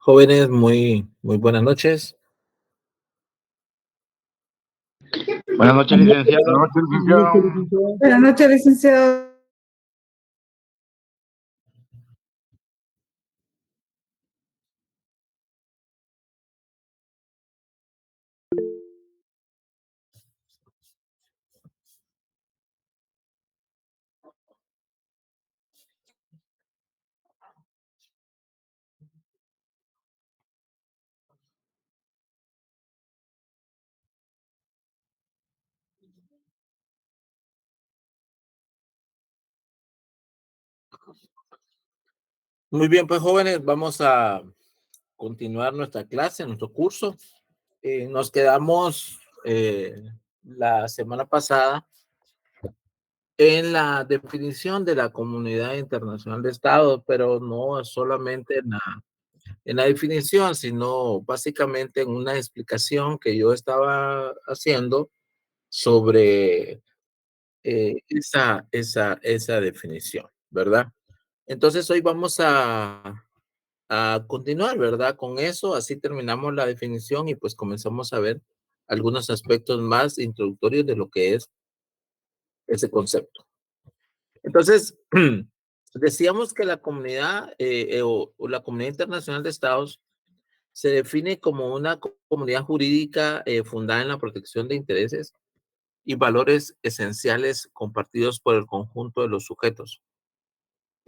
Jóvenes, muy buenas noches. Buenas noches, licenciado. Buenas noches, licenciado. Buenas noches, licenciado. Muy bien, pues jóvenes, vamos a continuar nuestra clase, nuestro curso. Nos quedamos la semana pasada en la definición de la Comunidad Internacional de Estados, pero no solamente en la definición, sino básicamente en una explicación que yo estaba haciendo sobre esa definición, ¿verdad? Entonces hoy vamos a continuar, ¿verdad? Con eso, así terminamos la definición y pues comenzamos a ver algunos aspectos más introductorios de lo que es ese concepto. Entonces, decíamos que la comunidad o la Comunidad Internacional de Estados se define como una comunidad jurídica fundada en la protección de intereses y valores esenciales compartidos por el conjunto de los sujetos.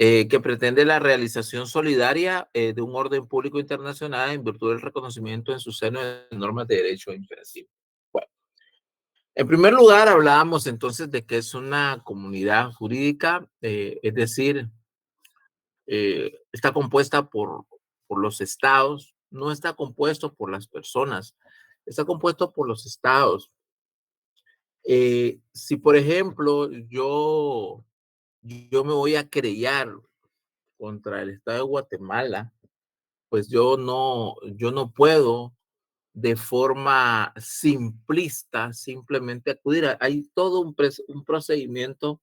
Que pretende la realización solidaria de un orden público internacional en virtud del reconocimiento en su seno de normas de derecho imperativo. Bueno, en primer lugar, hablábamos entonces de que es una comunidad jurídica, es decir, está compuesta por los estados, no está compuesto por las personas, está compuesto por los estados. Si, por ejemplo, yo me voy a querellar contra el Estado de Guatemala, pues yo no puedo de forma simplista simplemente acudir. Hay todo un procedimiento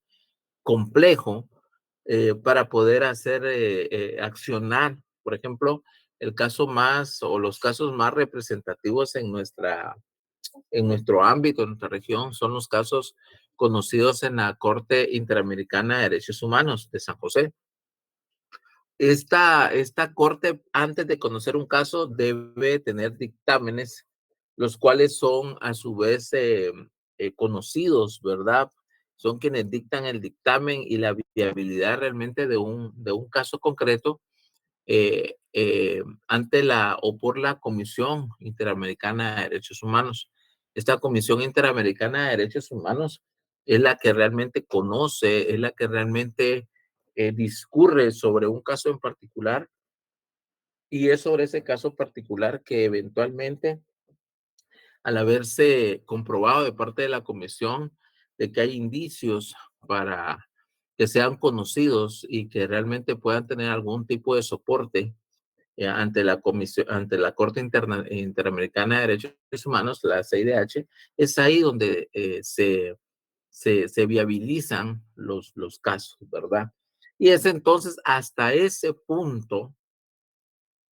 complejo para poder hacer accionar, por ejemplo, el caso más o los casos más representativos en nuestro ámbito, en nuestra región, son los casos conocidos en la Corte Interamericana de Derechos Humanos de San José. Esta corte, antes de conocer un caso, debe tener dictámenes, los cuales son a su vez conocidos, ¿verdad? Son quienes dictan el dictamen y la viabilidad realmente de un caso concreto ante la o por la Comisión Interamericana de Derechos Humanos. Esta Comisión Interamericana de Derechos Humanos es la que realmente conoce, es la que realmente discurre sobre un caso en particular y es sobre ese caso particular que eventualmente, al haberse comprobado de parte de la comisión de que hay indicios para que sean conocidos y que realmente puedan tener algún tipo de soporte ante la comisión, ante la Corte Interamericana de Derechos Humanos, la CIDH, es ahí donde se viabilizan los casos, ¿verdad? Y es entonces hasta ese punto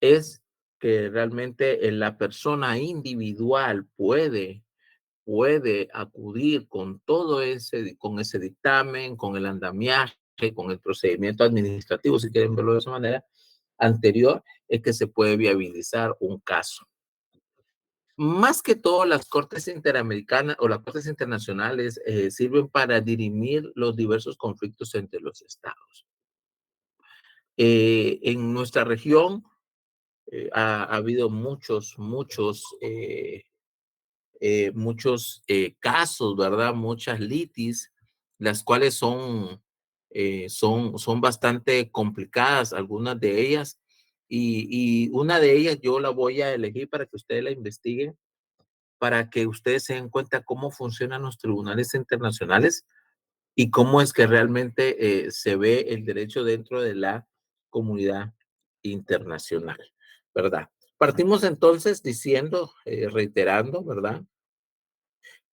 es que realmente la persona individual puede acudir con con ese dictamen, con el andamiaje, con el procedimiento administrativo, si quieren verlo de esa manera, anterior, es que se puede viabilizar un caso. Más que todo, las cortes interamericanas o las cortes internacionales sirven para dirimir los diversos conflictos entre los estados. En nuestra región ha habido muchos casos, ¿verdad? Muchas litis, las cuales son bastante complicadas, algunas de ellas, y una de ellas yo la voy a elegir para que ustedes la investiguen, para que ustedes se den cuenta cómo funcionan los tribunales internacionales y cómo es que realmente se ve el derecho dentro de la comunidad internacional, ¿verdad? Partimos entonces diciendo, reiterando, ¿verdad?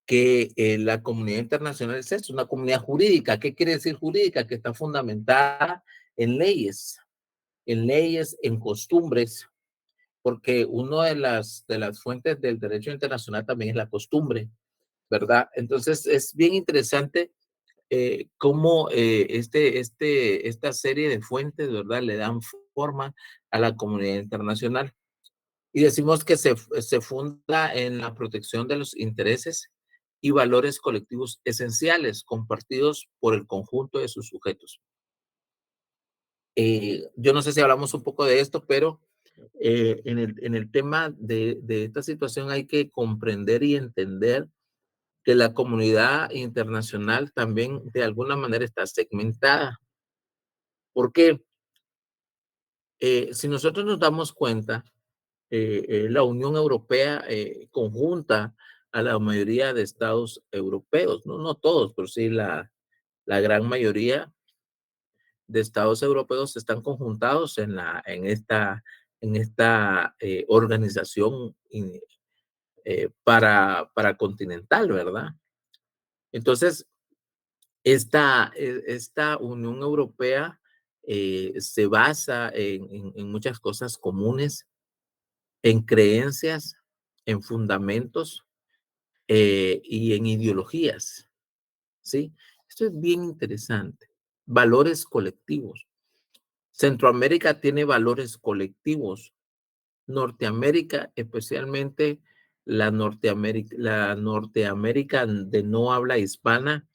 Que la comunidad internacional es esto, una comunidad jurídica. ¿Qué quiere decir jurídica? Que está fundamentada en leyes, en costumbres, porque una de las fuentes del derecho internacional también es la costumbre, ¿verdad? Entonces es bien interesante cómo esta serie de fuentes, ¿verdad? Le dan forma a la comunidad internacional. Y decimos que se funda en la protección de los intereses y valores colectivos esenciales compartidos por el conjunto de sus sujetos. Yo no sé si hablamos un poco de esto, pero en el tema de esta situación hay que comprender y entender que la comunidad internacional también de alguna manera está segmentada. ¿Por qué? Si nosotros nos damos cuenta, la Unión Europea conjunta a la mayoría de estados europeos, no todos, pero sí la gran mayoría de estados europeos están conjuntados en esta organización para continental, ¿verdad? Entonces, esta Unión Europea se basa en muchas cosas comunes, en creencias, en fundamentos y en ideologías, ¿sí? Esto es bien interesante. Valores colectivos. Centroamérica tiene valores colectivos. Norteamérica, especialmente la Norteamérica de no habla hispana,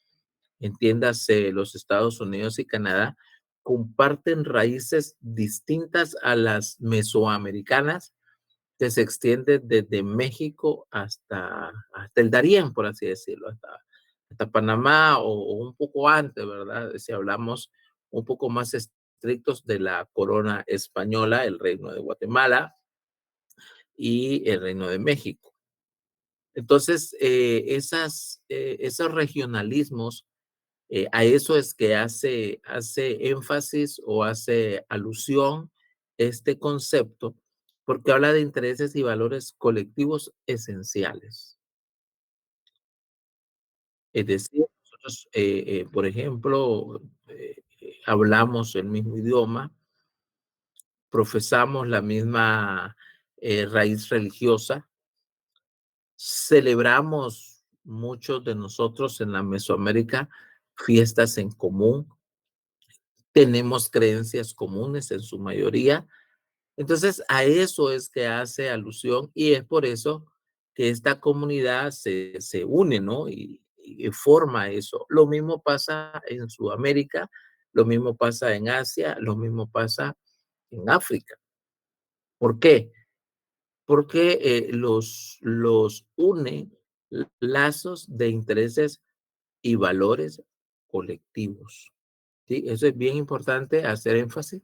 entiéndase los Estados Unidos y Canadá, comparten raíces distintas a las mesoamericanas que se extiende desde México hasta el Darién, por así decirlo, hasta Panamá o un poco antes, ¿verdad? Si hablamos un poco más estrictos de la corona española, el Reino de Guatemala y el Reino de México. Entonces, esos regionalismos, a eso es que hace énfasis o hace alusión este concepto, porque habla de intereses y valores colectivos esenciales. Es decir, nosotros, por ejemplo, hablamos el mismo idioma, profesamos la misma raíz religiosa, celebramos muchos de nosotros en la Mesoamérica fiestas en común, tenemos creencias comunes en su mayoría. Entonces, a eso es que hace alusión y es por eso que esta comunidad se une, ¿no? Y forma eso. Lo mismo pasa en Sudamérica, lo mismo pasa en Asia, lo mismo pasa en África. ¿Por qué? Porque los une lazos de intereses y valores colectivos. ¿Sí? Eso es bien importante hacer énfasis.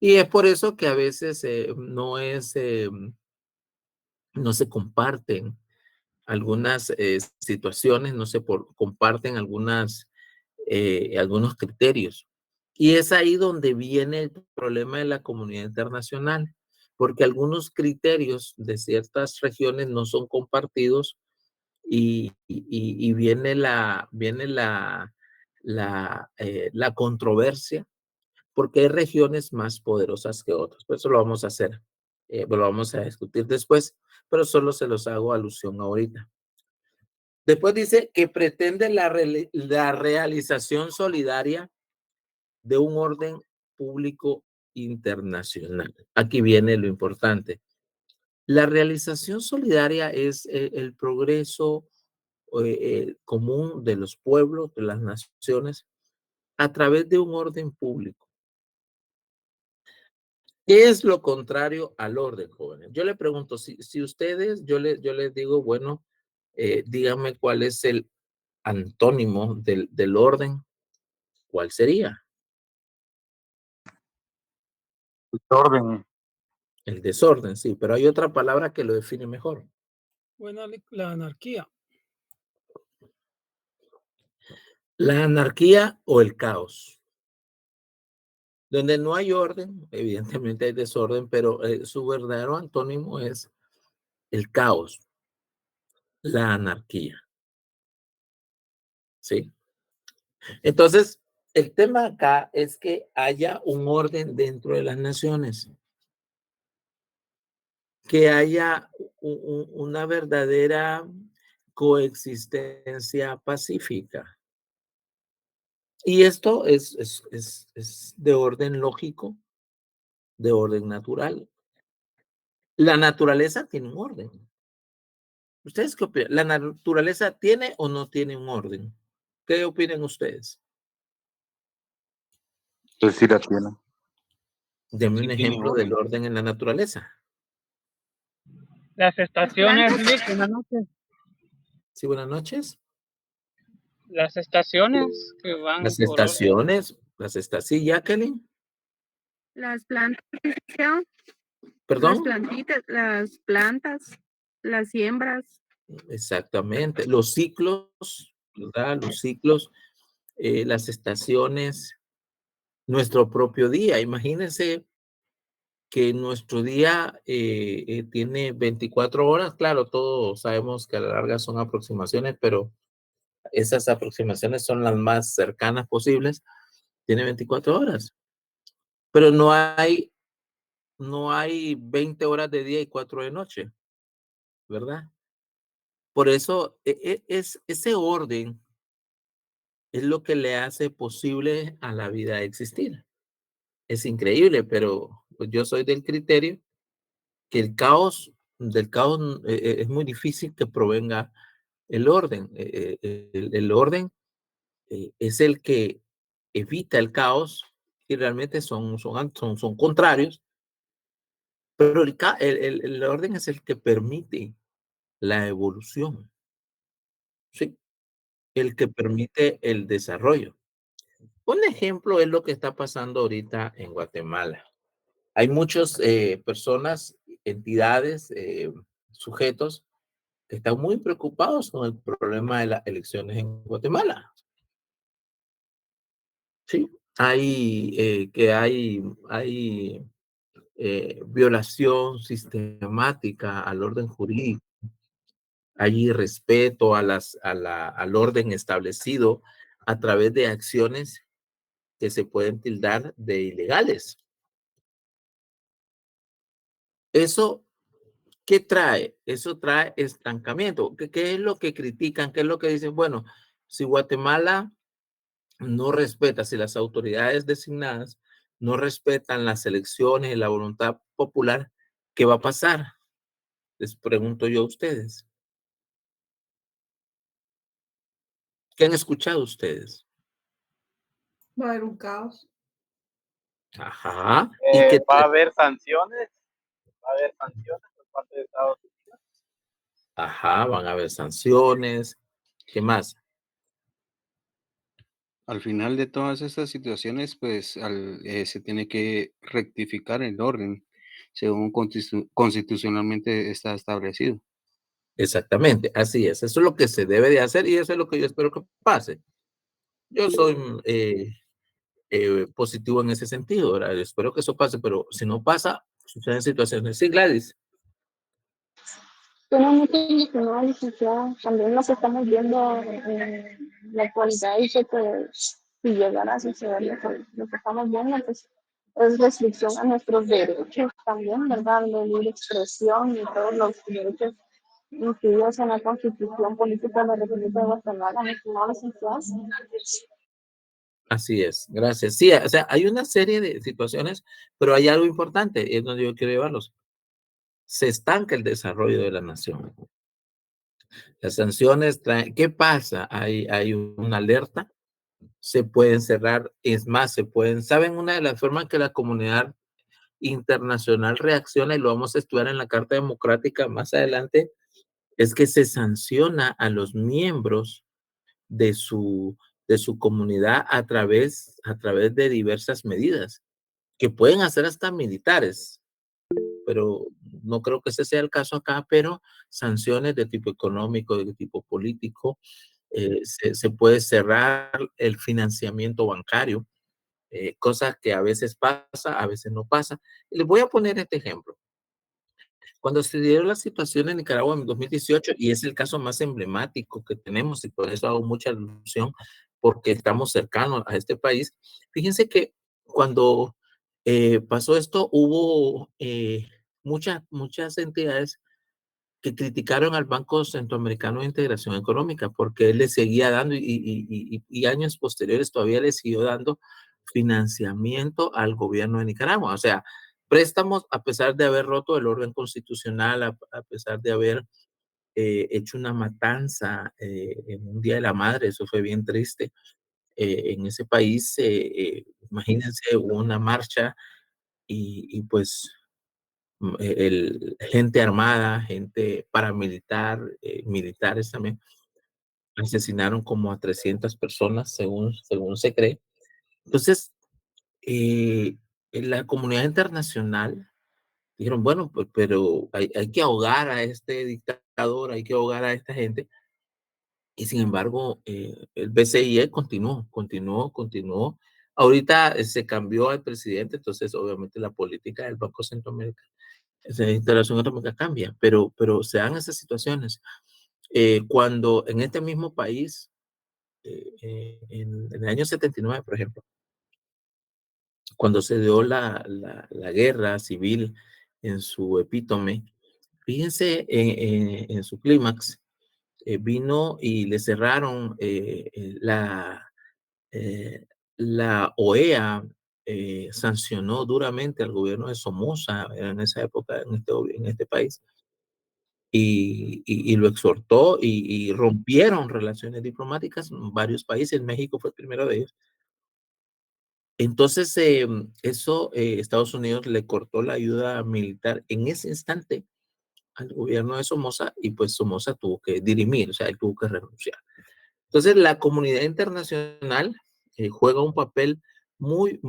Y es por eso que a veces no se comparten algunas situaciones, no se comparten algunos criterios. Y es ahí donde viene el problema de la comunidad internacional, porque algunos criterios de ciertas regiones no son compartidos y la controversia porque hay regiones más poderosas que otras. Por eso lo vamos a hacer, lo vamos a discutir después, pero solo se los hago alusión ahorita. Después dice que pretende la realización solidaria de un orden público internacional. Aquí viene lo importante. La realización solidaria es el progreso común de los pueblos, de las naciones, a través de un orden público. ¿Qué es lo contrario al orden, jóvenes? Yo le pregunto, si ustedes, yo les digo, bueno, díganme cuál es el antónimo del orden, ¿cuál sería? Orden. El desorden, sí, pero hay otra palabra que lo define mejor. Bueno, la anarquía. La anarquía o el caos. Donde no hay orden, evidentemente hay desorden, pero su verdadero antónimo es el caos, la anarquía. ¿Sí? Entonces, el tema acá es que haya un orden dentro de las naciones. que haya una verdadera coexistencia pacífica. Y esto es de orden lógico, de orden natural. La naturaleza tiene un orden. ¿Ustedes qué opinan? ¿La naturaleza tiene o no tiene un orden? ¿Qué opinan ustedes? Pues sí la tiene. Denme Sí un tiene ejemplo del orden. orden en la naturaleza. Las estaciones, Rick, buenas noches. Sí, buenas noches. Las estaciones que van Las por orden. estaciones, sí, Jacqueline, Las plantas, las perdón. plantitas, las plantas, las siembras. Exactamente. Los ciclos, ¿verdad? Los ciclos, las estaciones, nuestro propio día. Imagínense que nuestro día tiene 24 horas. Claro, todos sabemos que a la larga son aproximaciones, pero esas aproximaciones son las más cercanas posibles. Tiene 24 horas, pero no hay 20 horas de día y 4 de noche, ¿verdad? Por eso es ese orden es lo que le hace posible a la vida existir. Es increíble, pero pues, yo soy del criterio que del caos es muy difícil que provenga el orden. El orden es el que evita el caos y realmente son contrarios, pero el orden es el que permite la evolución, ¿sí? El que permite el desarrollo. Un ejemplo es lo que está pasando ahorita en Guatemala. Hay muchas personas, entidades, sujetos que están muy preocupados con el problema de las elecciones en Guatemala. Sí, hay violación sistemática al orden jurídico, hay irrespeto al orden establecido a través de acciones que se pueden tildar de ilegales. Eso, ¿qué trae? Eso trae estancamiento. ¿Qué es lo que critican? ¿Qué es lo que dicen? Bueno, si Guatemala no respeta, si las autoridades designadas no respetan las elecciones y la voluntad popular, ¿qué va a pasar? Les pregunto yo a ustedes. ¿Qué han escuchado ustedes? Va a haber un caos. Ajá. ¿Y qué Va a haber sanciones. Va a haber sanciones por parte de Estados Unidos. Ajá, van a haber sanciones. ¿Qué más? Al final de todas estas situaciones, pues se tiene que rectificar el orden según constitucionalmente está establecido. Exactamente, así es. Eso es lo que se debe de hacer y eso es lo que yo espero que pase. Yo soy positivo en ese sentido, ¿verdad? Espero que eso pase, pero si no pasa, suceden situaciones. Sí, Gladys. Tiene mucho adicional, licenciada. También lo que estamos viendo en la actualidad dice que si llegara a suceder lo que estamos viendo, pues es restricción a nuestros derechos también, ¿verdad? De libre expresión y todos los derechos incluidos en la Constitución Política de la República de Guatemala, ¿no, estimado licenciado? Así es, gracias. Sí, o sea, hay una serie de situaciones, pero hay algo importante, es donde yo quiero llevarlos. Se estanca el desarrollo de la nación. Las sanciones traen, ¿qué pasa? Hay una alerta, se pueden cerrar, es más, ¿saben una de las formas que la comunidad internacional reacciona y lo vamos a estudiar en la Carta Democrática más adelante? Es que se sanciona a los miembros de su, de su comunidad a través de diversas medidas que pueden hacer hasta militares, pero no creo que ese sea el caso acá, pero sanciones de tipo económico, de tipo político, se puede cerrar el financiamiento bancario, cosas que a veces pasa, a veces no pasa. Y les voy a poner este ejemplo. Cuando se dieron la situación en Nicaragua en 2018, y es el caso más emblemático que tenemos, y por eso hago mucha alusión, porque estamos cercanos a este país, fíjense que cuando pasó esto, hubo muchas entidades que criticaron al Banco Centroamericano de Integración Económica porque él le seguía dando y años posteriores todavía le siguió dando financiamiento al gobierno de Nicaragua. O sea, préstamos a pesar de haber roto el orden constitucional, a pesar de haber hecho una matanza en un Día de la Madre. Eso fue bien triste. En ese país, imagínense, hubo una marcha y pues gente armada, gente paramilitar, militares también, asesinaron como a 300 personas, según se cree. Entonces, en la comunidad internacional dijeron, bueno, pues, pero hay que ahogar a este dictador, hay que ahogar a esta gente. Y sin embargo, el BCIE continuó. Ahorita se cambió al presidente, entonces obviamente la política del Banco Centroamericano de Integración Económica cambia, pero se dan esas situaciones. Cuando en este mismo país, en el año 79, por ejemplo, cuando se dio la guerra civil en su epítome, fíjense en su clímax, vino y le cerraron la OEA, sancionó duramente al gobierno de Somoza en esa época en este país y lo exhortó y rompieron relaciones diplomáticas en varios países. México fue el primero de ellos. Entonces, Estados Unidos le cortó la ayuda militar en ese instante al gobierno de Somoza y pues Somoza tuvo que dirimir, o sea, él tuvo que renunciar. Entonces, la comunidad internacional juega un papel muy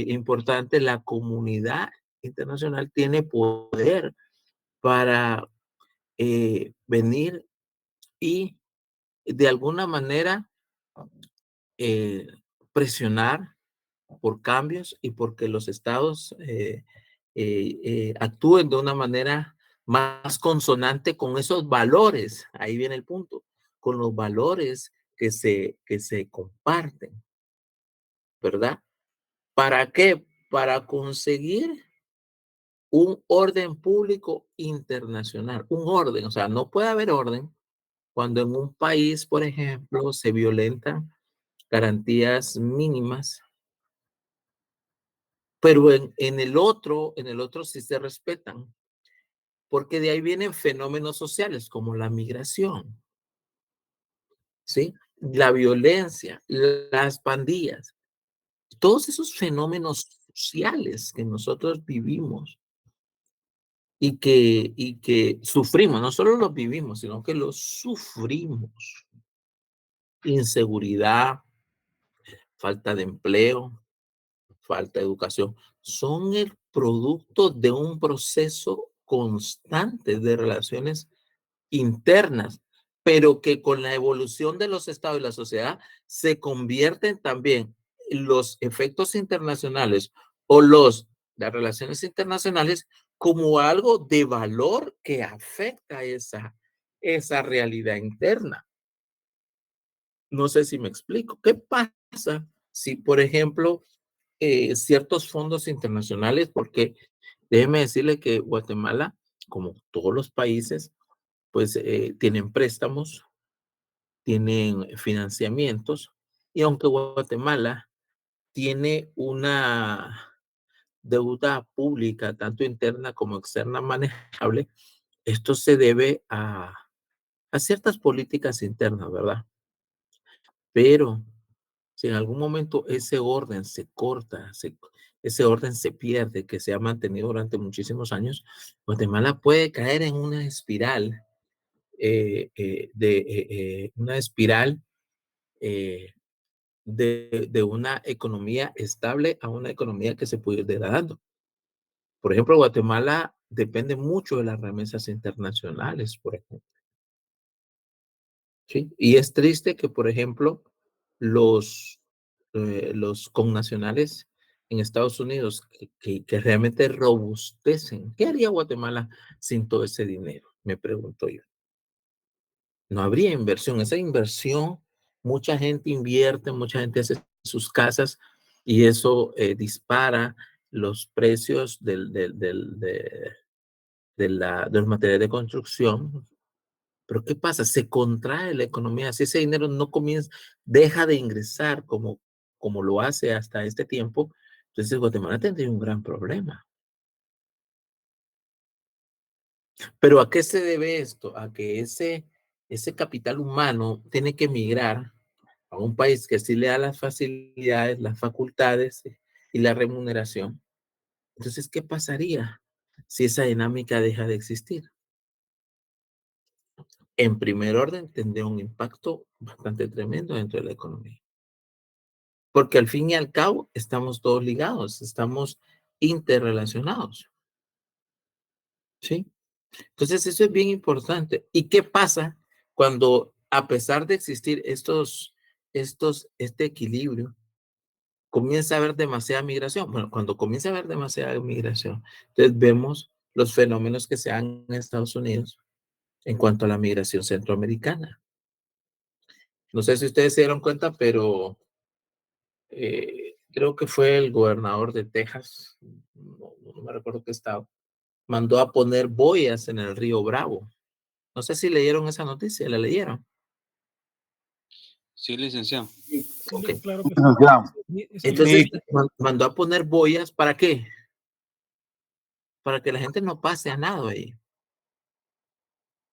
importante. La comunidad internacional tiene poder para venir y de alguna manera eh, presionar por cambios y porque los estados actúen de una manera más consonante con esos valores. Ahí viene el punto, con los valores que se comparten, ¿verdad? ¿Para qué? Para conseguir un orden público internacional, un orden. O sea, no puede haber orden cuando en un país, por ejemplo, se violentan garantías mínimas, pero en el otro sí se respetan, porque de ahí vienen fenómenos sociales como la migración, ¿sí? La violencia, las pandillas, todos esos fenómenos sociales que nosotros vivimos y que sufrimos, no solo los vivimos, sino que los sufrimos. Inseguridad, falta de empleo, falta de educación, son el producto de un proceso constante de relaciones internas, pero que con la evolución de los estados y la sociedad se convierten también los efectos internacionales o las relaciones internacionales como algo de valor que afecta esa realidad interna. No sé si me explico. ¿Qué pasa si, por ejemplo, ciertos fondos internacionales, porque déjeme decirle que Guatemala, como todos los países, pues tienen préstamos, tienen financiamientos, y aunque Guatemala tiene una deuda pública, tanto interna como externa manejable, esto se debe a ciertas políticas internas, ¿verdad? Pero si en algún momento ese orden se corta, ese orden se pierde, que se ha mantenido durante muchísimos años, Guatemala puede caer en una espiral, una espiral de una economía estable a una economía que se puede ir degradando. Por ejemplo, Guatemala depende mucho de las remesas internacionales, por ejemplo. ¿Sí? Y es triste que, por ejemplo, los connacionales en Estados Unidos que realmente robustecen. ¿Qué haría Guatemala sin todo ese dinero? Me pregunto yo. No habría inversión. Esa inversión, mucha gente invierte, mucha gente hace sus casas y eso dispara los precios de los materiales de construcción. Pero ¿qué pasa? Se contrae la economía. Si ese dinero no comienza, deja de ingresar como lo hace hasta este tiempo, entonces Guatemala tendría un gran problema. Pero ¿a qué se debe esto? A que ese capital humano tiene que migrar a un país que sí le da las facilidades, las facultades y la remuneración. Entonces, ¿qué pasaría si esa dinámica deja de existir? En primer orden, tendría un impacto bastante tremendo dentro de la economía. Porque al fin y al cabo estamos todos ligados, estamos interrelacionados. ¿Sí? Entonces, eso es bien importante. ¿Y qué pasa cuando, a pesar de existir este equilibrio, comienza a haber demasiada migración? Bueno, cuando comienza a haber demasiada migración, entonces vemos los fenómenos que se dan en Estados Unidos en cuanto a la migración centroamericana. No sé si ustedes se dieron cuenta, pero creo que fue el gobernador de Texas, no me recuerdo qué estado, mandó a poner boyas en el río Bravo. No sé si leyeron esa noticia, ¿la leyeron? Sí, licenciado. Sí, Ok. claro que sí. Licenciado, Entonces, Sí, mandó a poner boyas, ¿para qué? Para que la gente no pase a nado ahí.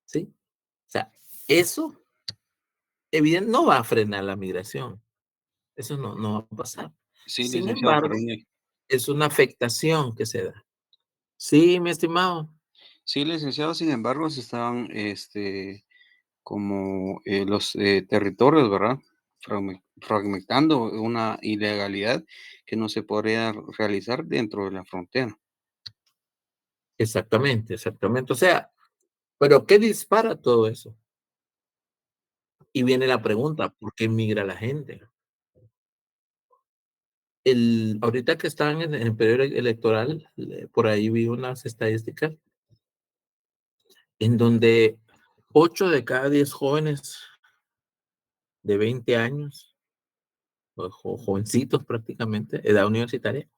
¿Sí? O sea, eso evidente no va a frenar la migración. Eso no va a pasar. Sí, Sin licenciado, embargo, es una afectación que se da. Sí, mi estimado. sí, licenciado, sin embargo, se estaban, como los territorios, ¿verdad? Fragmentando una ilegalidad que no se podría realizar dentro de la frontera. Exactamente, exactamente. O sea, pero ¿qué dispara todo eso? Y viene la pregunta, ¿por qué migra la gente? Ahorita que están en el periodo electoral, por ahí vi unas estadísticas en donde 8 de cada 10 jóvenes de 20 años, o jovencitos prácticamente, edad universitaria,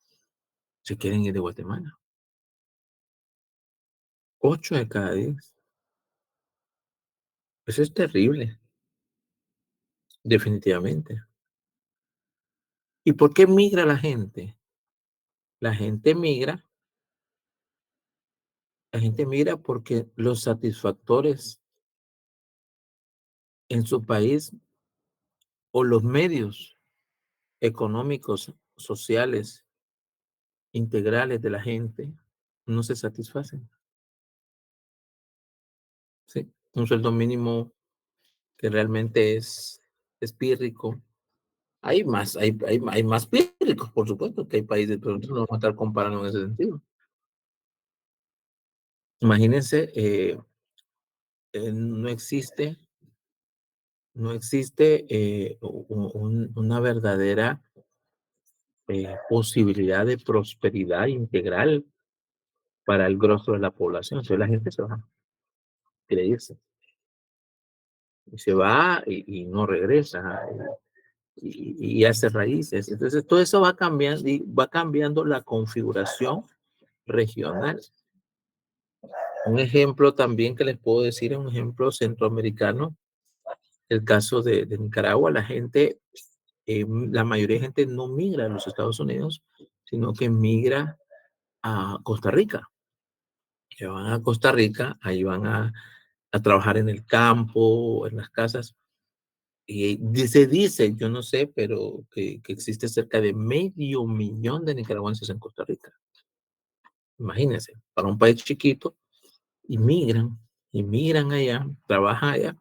se quieren ir de Guatemala. 8 de cada 10. Eso es terrible, definitivamente. ¿Y por qué migra la gente? La gente migra porque los satisfactores en su país o los medios económicos, sociales, integrales de la gente no se satisfacen. ¿Sí? Un sueldo mínimo que realmente es pírrico. Hay más pírricos, por supuesto, que hay países, pero nosotros no vamos a estar comparando en ese sentido. Imagínense, no existe una verdadera posibilidad de prosperidad integral para el grosso de la población. Entonces la gente se va a querer irse. Y se va y no regresa y hace raíces. Entonces todo eso va cambiando y va cambiando la configuración regional. Un ejemplo también que les puedo decir es un ejemplo centroamericano, el caso de Nicaragua. La gente, la mayoría de gente no migra a los Estados Unidos, sino que migra a Costa Rica. Que van a Costa Rica, ahí van a trabajar en el campo, en las casas. Y se dice, yo no sé, pero que existe cerca de 500,000 de nicaragüenses en Costa Rica. Imagínense, para un país chiquito, inmigran allá, trabajan allá,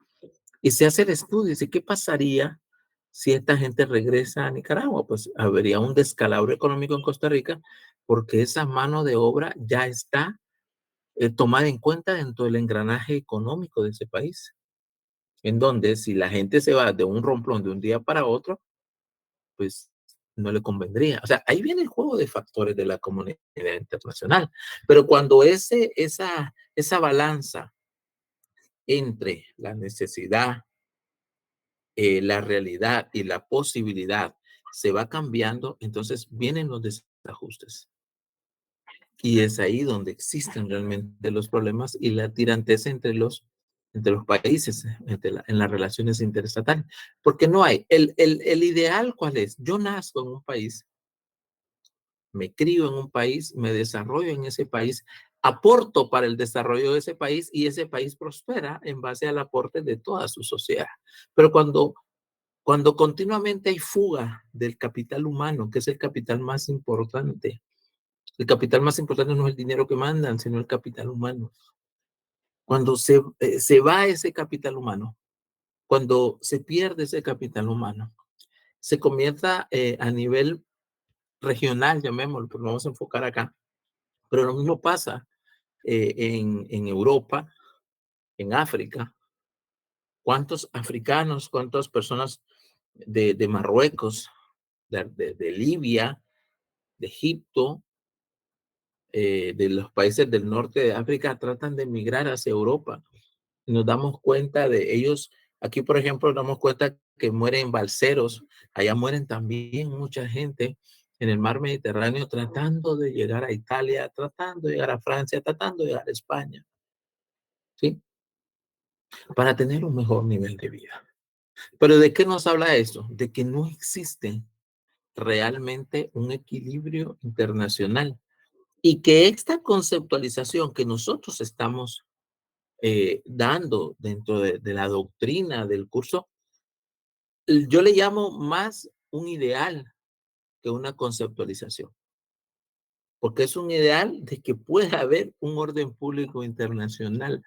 y se hace el estudio, dice, ¿qué pasaría si esta gente regresa a Nicaragua? Pues habría un descalabro económico en Costa Rica, porque esa mano de obra ya está tomada en cuenta dentro del engranaje económico de ese país, en donde si la gente se va de un romplón de un día para otro, pues no le convendría. O sea, ahí viene el juego de factores de la comunidad internacional. Pero cuando esa balanza entre la necesidad, la realidad y la posibilidad se va cambiando, entonces vienen los desajustes. Y es ahí donde existen realmente los problemas y la tiranteza entre los países, en las relaciones interestatales. Porque no hay. El ideal, ¿cuál es? Yo nazco en un país, me crío en un país, me desarrollo en ese país, aporto para el desarrollo de ese país y ese país prospera en base al aporte de toda su sociedad. Pero cuando continuamente hay fuga del capital humano, que es el capital más importante, el capital más importante no es el dinero que mandan, sino el capital humano. Cuando se va ese capital humano, cuando se pierde ese capital humano, se comienza a nivel regional, llamémoslo, pero vamos a enfocar acá. Pero lo mismo pasa en Europa, en África. ¿Cuántos africanos, cuántas personas de Marruecos, de Libia, de Egipto, de los países del norte de África tratan de emigrar hacia Europa? Y nos damos cuenta de ellos. Aquí, por ejemplo, nos damos cuenta que mueren balseros. Allá mueren también mucha gente en el mar Mediterráneo tratando de llegar a Italia, tratando de llegar a Francia, tratando de llegar a España, ¿sí? Para tener un mejor nivel de vida. Pero ¿de qué nos habla eso? De que no existe realmente un equilibrio internacional y que esta conceptualización que nosotros estamos dando dentro de la doctrina del curso, yo le llamo más un ideal que una conceptualización, porque es un ideal de que pueda haber un orden público internacional.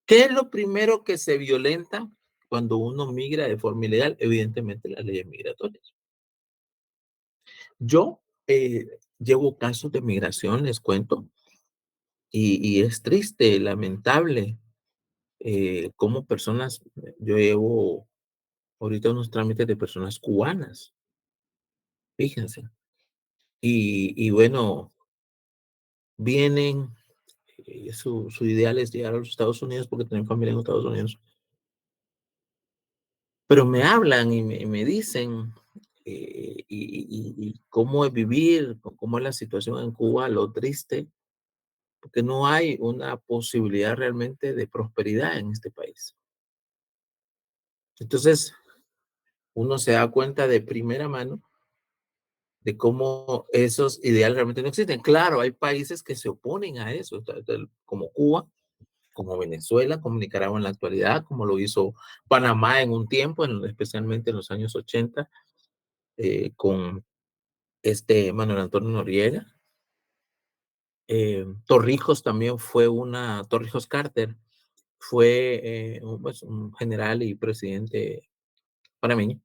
¿Qué es lo primero que se violenta cuando uno migra de forma ilegal? Evidentemente las leyes migratorias. Yo llevo casos de migración, les cuento, y es triste, lamentable, cómo personas, yo llevo ahorita unos trámites de personas cubanas, fíjense, y bueno, vienen, su ideal es llegar a los Estados Unidos porque tienen familia en los Estados Unidos, pero me hablan y me dicen y cómo es vivir, cómo es la situación en Cuba, lo triste, porque no hay una posibilidad realmente de prosperidad en este país. Entonces, uno se da cuenta de primera mano de cómo esos ideales realmente no existen. Claro, hay países que se oponen a eso, como Cuba, como Venezuela, como Nicaragua en la actualidad, como lo hizo Panamá en un tiempo, especialmente en los años 80, con Manuel Antonio Noriega. Torrijos también fue Torrijos Carter fue un general y presidente panameño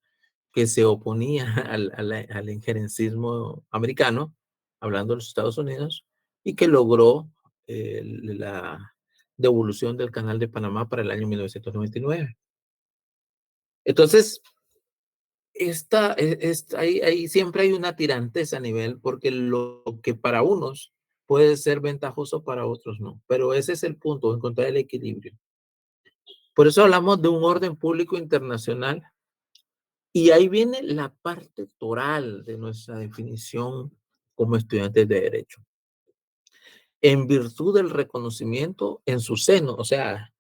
que se oponía al injerencismo americano, hablando de los Estados Unidos, y que logró la devolución del Canal de Panamá para el año 1999. Entonces, ahí siempre hay una tiranteza a nivel, porque lo que para unos puede ser ventajoso, para otros no. Pero ese es el punto, encontrar el equilibrio. Por eso hablamos de un orden público internacional. Y ahí viene la parte toral de nuestra definición como estudiantes de Derecho. En virtud del reconocimiento en su seno, o sea,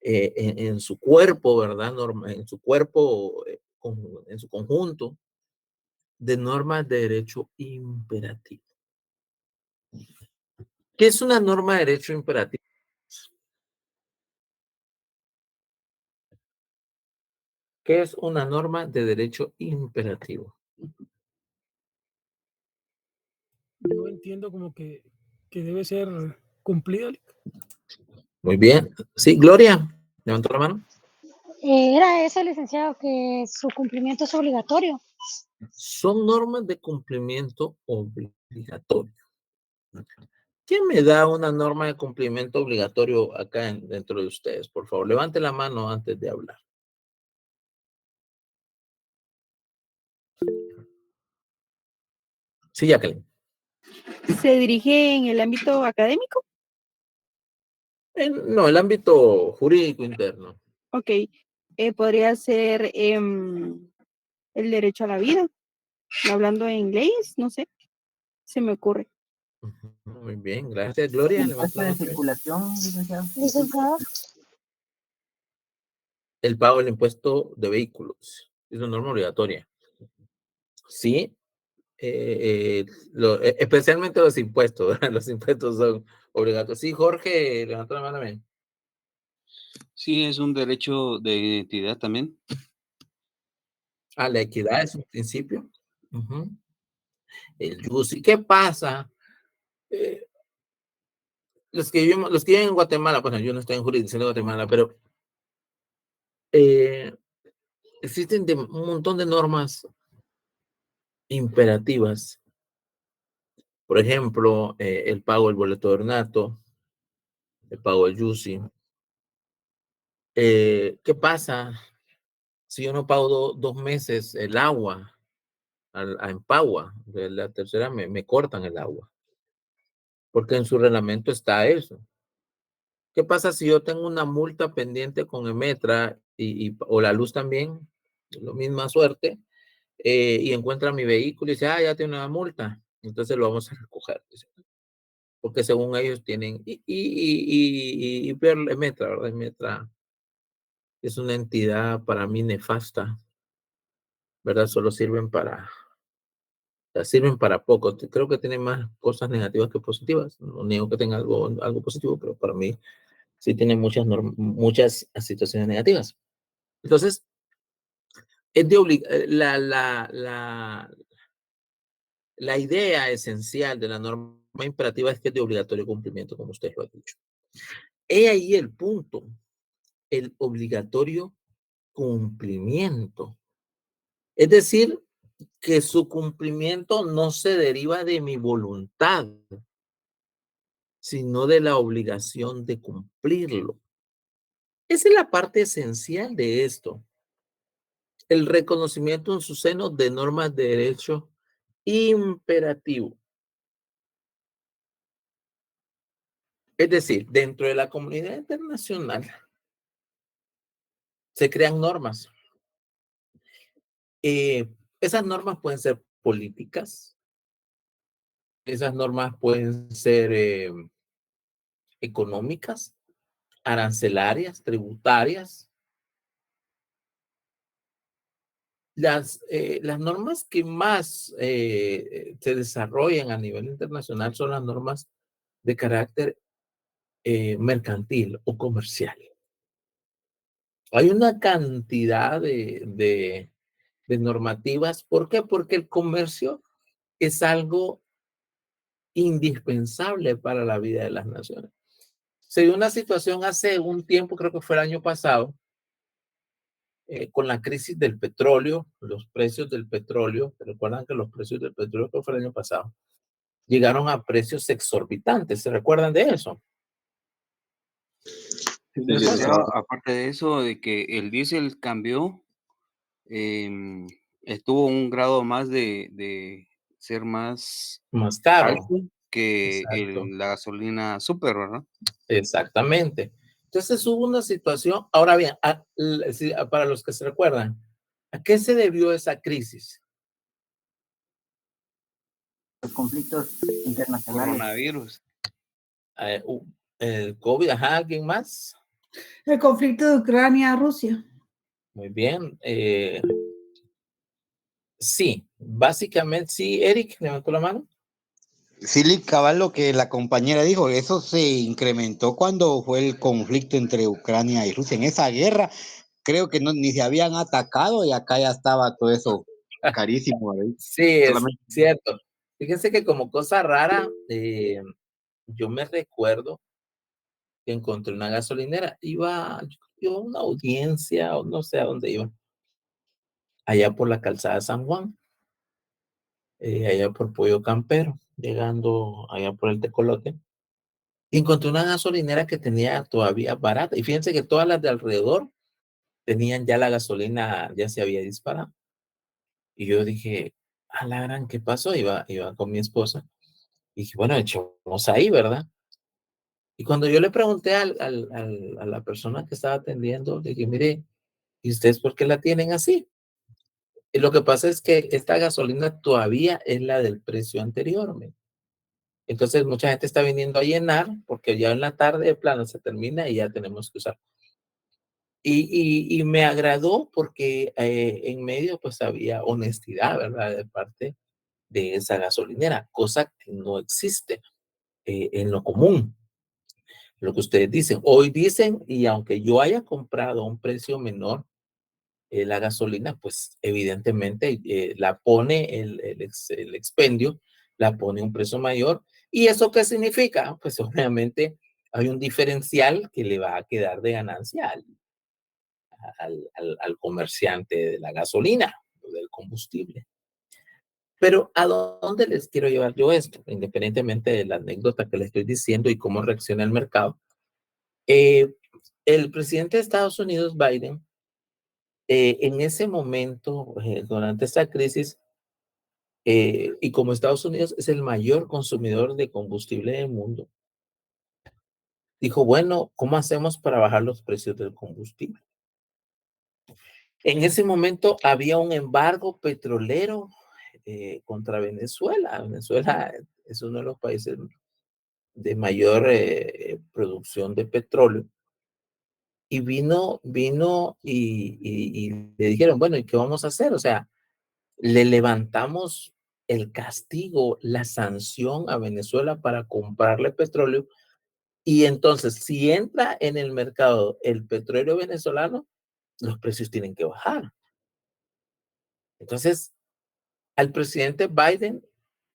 en su cuerpo, ¿verdad? En su cuerpo, en su conjunto, de normas de derecho imperativo. ¿Qué es una norma de derecho imperativo? ¿Qué es una norma de derecho imperativo? No entiendo como que debe ser cumplida. Muy bien. Sí, Gloria, levantó la mano. Era ese, licenciado, que su cumplimiento es obligatorio. Son normas de cumplimiento obligatorio. ¿Quién me da una norma de cumplimiento obligatorio acá dentro de ustedes? Por favor, levante la mano antes de hablar. Sí, Jacqueline. ¿Se dirige en el ámbito académico? No, el ámbito jurídico interno. Ok. Podría ser el derecho a la vida. Hablando en inglés, no sé. Se me ocurre. Ujú, muy bien, gracias. Gloria, levanta Impuesto la de mano. circulación, licenciado. Licenciado, El pago del impuesto de vehículos es una norma obligatoria. Sí, especialmente los impuestos, ¿verdad? Los impuestos son obligatorios. Sí, Jorge, levantó la mano también. Sí, es un derecho de identidad también. Ah, la equidad es un principio. Ujú. El juicy. ¿Qué pasa? Eh, los que viven en Guatemala, bueno, yo no estoy en jurisdicción de Guatemala, pero eh, existen un montón de normas imperativas. Por ejemplo, el pago del boleto de ornato, el pago del juicy. ¿Qué pasa si yo no pago 2 meses el agua a Empagua? De la tercera me cortan el agua, porque en su reglamento está eso. ¿Qué pasa si yo tengo una multa pendiente con Emetra o la luz también? La misma suerte, y encuentra mi vehículo y dice, ya tiene una multa, entonces lo vamos a recoger. Porque según ellos tienen, pero Emetra, ¿verdad? Emetra es una entidad para mí nefasta, ¿verdad? Solo sirven para poco. Creo que tiene más cosas negativas que positivas. No niego que tenga algo positivo, pero para mí sí tiene muchas situaciones negativas. Entonces, es la idea esencial de la norma imperativa es que es de obligatorio cumplimiento, como usted lo ha dicho. He ahí el punto, el obligatorio cumplimiento. Es decir, que su cumplimiento no se deriva de mi voluntad, sino de la obligación de cumplirlo. Esa es la parte esencial de esto. El reconocimiento en su seno de normas de derecho imperativo. Es decir, dentro de la comunidad internacional se crean normas. Esas normas pueden ser políticas, esas normas pueden ser económicas, arancelarias, tributarias. Las normas que más se desarrollan a nivel internacional son las normas de carácter mercantil o comercial. Hay una cantidad de normativas. ¿Por qué? Porque el comercio es algo indispensable para la vida de las naciones. Se dio una situación hace un tiempo, creo que fue el año pasado, con la crisis del petróleo, los precios del petróleo. Recuerdan que los precios del petróleo, que fue el año pasado, llegaron a precios exorbitantes. ¿Se recuerdan de eso? Licenciado, aparte de eso, de que el diésel cambió, estuvo un grado más de ser más Más caro. alto que Exacto. la gasolina super, ¿verdad? Exactamente. Entonces hubo una situación. Ahora bien, para los que se recuerdan, ¿a qué se debió esa crisis? Los conflictos internacionales. Coronavirus. El COVID, ajá, ¿alguien más? El conflicto de Ucrania-Rusia. Muy bien. Sí, básicamente sí. Eric, levantó la mano. Sí, cabal, lo que la compañera dijo, eso se incrementó cuando fue el conflicto entre Ucrania y Rusia. En esa guerra, creo que ni se habían atacado y acá ya estaba todo eso carísimo. Sí, es Solamente... cierto. Fíjense que como cosa rara, yo me recuerdo que encontré una gasolinera. Iba yo a una audiencia o no sé a dónde iba. Allá por la calzada de San Juan. Allá por Pollo Campero, llegando allá por el Tecolote. Y encontré una gasolinera que tenía todavía barata. Y fíjense que todas las de alrededor tenían ya la gasolina, ya se había disparado. Y yo dije, a la gran, ¿qué pasó? Iba con mi esposa. Y dije, bueno, echamos ahí, ¿verdad? Y cuando yo le pregunté a la persona que estaba atendiendo, le dije, mire, ¿y ustedes por qué la tienen así? Y lo que pasa es que esta gasolina todavía es la del precio anterior. Entonces, mucha gente está viniendo a llenar porque ya en la tarde de plano se termina y ya tenemos que usar. Y me agradó porque en medio pues había honestidad, ¿verdad? De parte de esa gasolinera, cosa que no existe en lo común. Lo que ustedes dicen, hoy dicen, y aunque yo haya comprado a un precio menor, la gasolina, pues evidentemente la pone el expendio, la pone a un precio mayor. ¿Y eso qué significa? Pues obviamente hay un diferencial que le va a quedar de ganancia al comerciante de la gasolina o del combustible. Pero ¿a dónde les quiero llevar yo esto? Independientemente de la anécdota que les estoy diciendo y cómo reacciona el mercado. El presidente de Estados Unidos, Biden, en ese momento, durante esta crisis, y como Estados Unidos es el mayor consumidor de combustible del mundo, dijo, bueno, ¿cómo hacemos para bajar los precios del combustible? En ese momento había un embargo petrolero contra Venezuela. Venezuela es uno de los países de mayor producción de petróleo. Y vino y le dijeron, bueno, ¿y qué vamos a hacer? O sea, le levantamos el castigo, la sanción a Venezuela para comprarle petróleo. Y entonces, si entra en el mercado el petróleo venezolano, los precios tienen que bajar. Entonces, al presidente Biden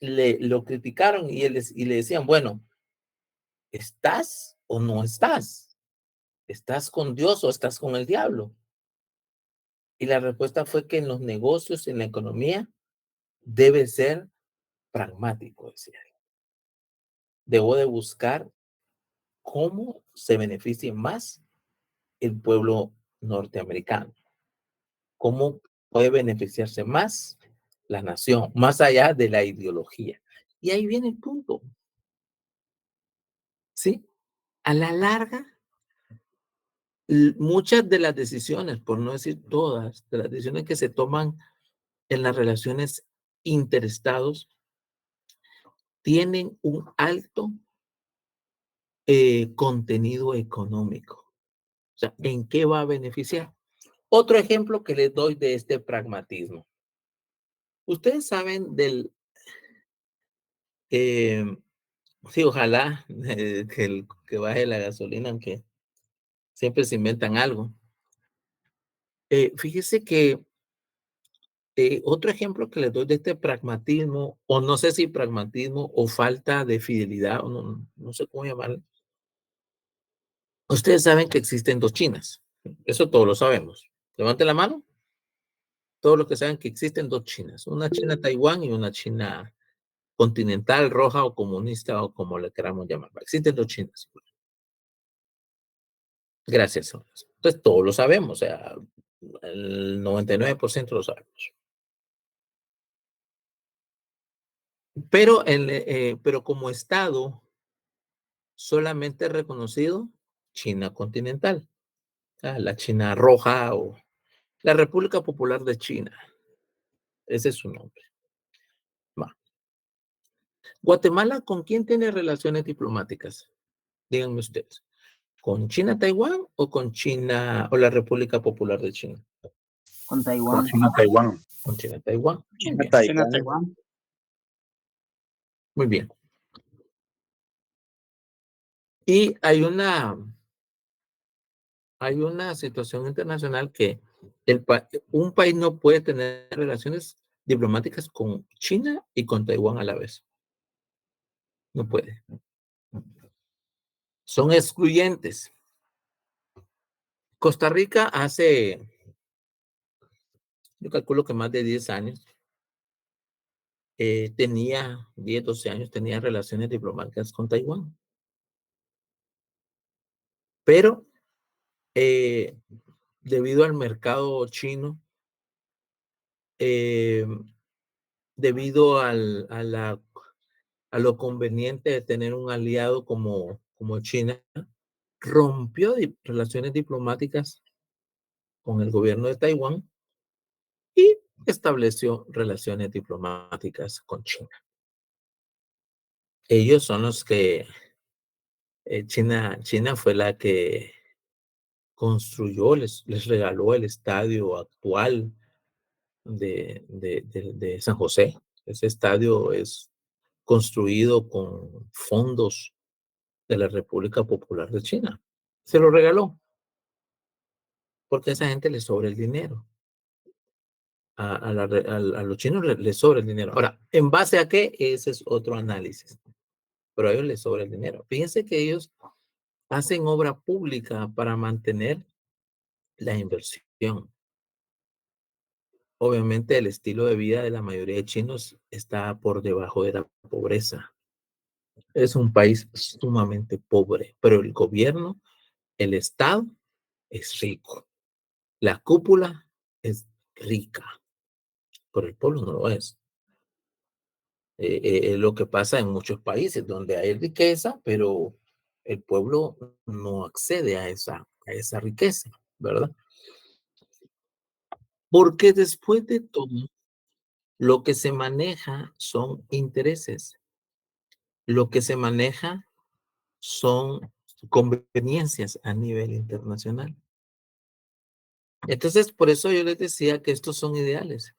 lo criticaron y le decían, bueno, ¿estás o no estás? ¿Estás con Dios o estás con el diablo? Y la respuesta fue que en los negocios, en la economía, debe ser pragmático, decía él. Debo de buscar cómo se beneficie más el pueblo norteamericano, cómo puede beneficiarse más la nación, más allá de la ideología. Y ahí viene el punto, ¿sí? A la larga, muchas de las decisiones, por no decir todas, de las decisiones que se toman en las relaciones interestados, tienen un alto contenido económico. O sea, ¿en qué va a beneficiar? Otro ejemplo que les doy de este pragmatismo. Ustedes saben sí, ojalá que baje la gasolina, aunque siempre se inventan algo. Fíjese que otro ejemplo que les doy de este pragmatismo, o no sé si pragmatismo o falta de fidelidad, o no sé cómo llamarlo. Ustedes saben que existen dos Chinas. Eso todos lo sabemos. Levanten la mano. Todos los que saben que existen dos Chinas. Una China Taiwán y una China continental, roja o comunista o como le queramos llamar. Existen dos Chinas. Gracias. Entonces todos lo sabemos. O sea, el 99% lo sabemos. Pero como Estado, solamente reconocido China continental. La China roja o la República Popular de China. Ese es su nombre. Va. Guatemala, ¿con quién tiene relaciones diplomáticas? Díganme ustedes. ¿Con China, Taiwán o con China o la República Popular de China? Con Taiwán. China, Taiwán. Con China, Taiwán. China, Taiwán. Muy bien. Y hay una situación internacional que un país no puede tener relaciones diplomáticas con China y con Taiwán a la vez. No puede. Son excluyentes. Costa Rica hace, yo calculo que más de 10 años, tenía 10, 12 años, tenía relaciones diplomáticas con Taiwán. Pero debido al mercado chino, debido a lo conveniente de tener un aliado como China, rompió relaciones diplomáticas con el gobierno de Taiwán y estableció relaciones diplomáticas con China. ellos son los que, China fue la que construyó, les regaló el estadio actual de San José. Ese estadio es construido con fondos de la República Popular de China. Se lo regaló porque a esa gente le sobra el dinero. A los chinos les sobra el dinero. Ahora, ¿en base a qué? Ese es otro análisis. Pero a ellos les sobra el dinero. Fíjense que ellos hacen obra pública para mantener la inversión. Obviamente el estilo de vida de la mayoría de chinos está por debajo de la pobreza. Es un país sumamente pobre, pero el gobierno, el Estado, es rico. La cúpula es rica, pero el pueblo no lo es. Es lo que pasa en muchos países donde hay riqueza, pero el pueblo no accede a esa riqueza, ¿verdad? Porque después de todo, lo que se maneja son intereses. Lo que se maneja son conveniencias a nivel internacional. Entonces, por eso yo les decía que estos son ideales.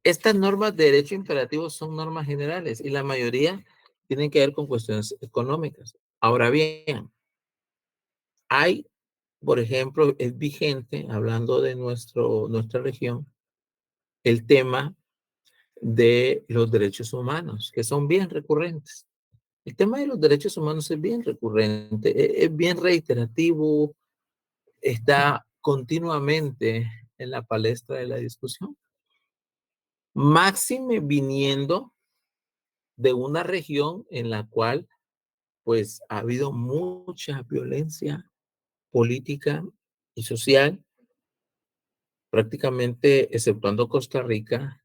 Estas normas de derecho imperativo son normas generales y la mayoría tienen que ver con cuestiones económicas. Ahora bien, hay, por ejemplo, es vigente, hablando de nuestra región, el tema de los derechos humanos, que son bien recurrentes. El tema de los derechos humanos es bien recurrente, es bien reiterativo, está continuamente en la palestra de la discusión. Máxime viniendo de una región en la cual pues ha habido mucha violencia política y social, prácticamente exceptuando Costa Rica,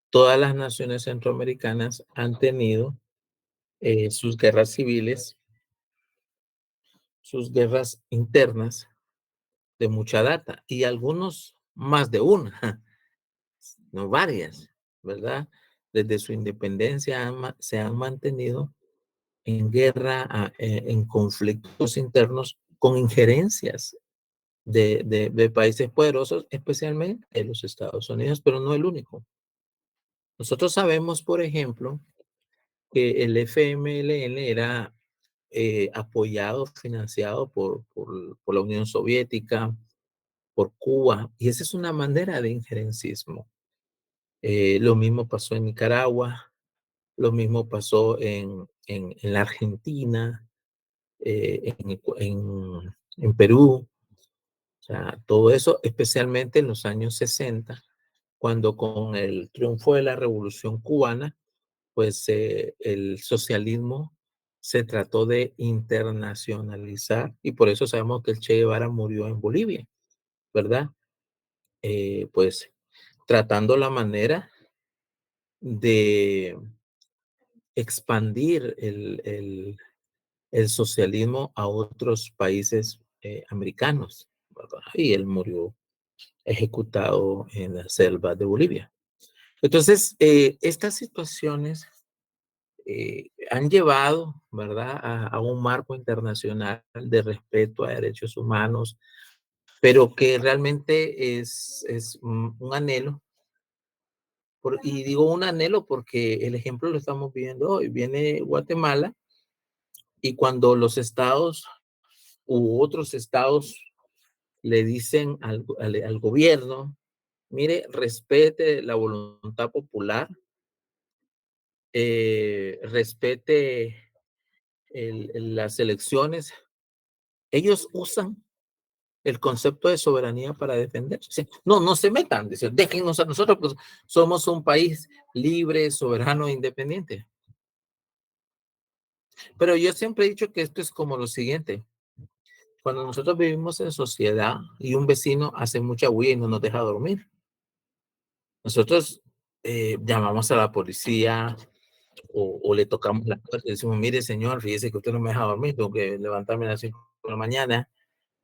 todas las naciones centroamericanas han tenido sus guerras civiles, sus guerras internas de mucha data y algunos más de una, no varias, ¿verdad? Desde su independencia se han mantenido en guerra, en conflictos internos con injerencias de países poderosos, especialmente de los Estados Unidos, pero no el único. Nosotros sabemos, por ejemplo, que el FMLN era apoyado, financiado por la Unión Soviética, por Cuba, y esa es una manera de injerencismo. Lo mismo pasó en Nicaragua, lo mismo pasó en la Argentina, en Perú. O sea, todo eso, especialmente en los años 60, cuando con el triunfo de la Revolución Cubana, pues el socialismo se trató de internacionalizar y por eso sabemos que el Che Guevara murió en Bolivia, ¿verdad? Pues tratando la manera de expandir el socialismo a otros países americanos, ¿verdad? Y él murió ejecutado en la selva de Bolivia. Entonces, estas situaciones han llevado, ¿verdad?, a un marco internacional de respeto a derechos humanos, pero que realmente es un anhelo. Y digo un anhelo porque el ejemplo lo estamos viendo hoy. Viene Guatemala y cuando los estados u otros estados le dicen al gobierno, mire, respete la voluntad popular, respete las elecciones, ellos usan el concepto de soberanía para defenderse. No se metan, dicen, déjennos a nosotros, pues somos un país libre, soberano e independiente. Pero yo siempre he dicho que esto es como lo siguiente. Cuando nosotros vivimos en sociedad y un vecino hace mucha bulla y no nos deja dormir, nosotros llamamos a la policía o le tocamos la puerta y decimos, mire señor, fíjese que usted no me deja dormir, tengo que levantarme a las 5 de la mañana,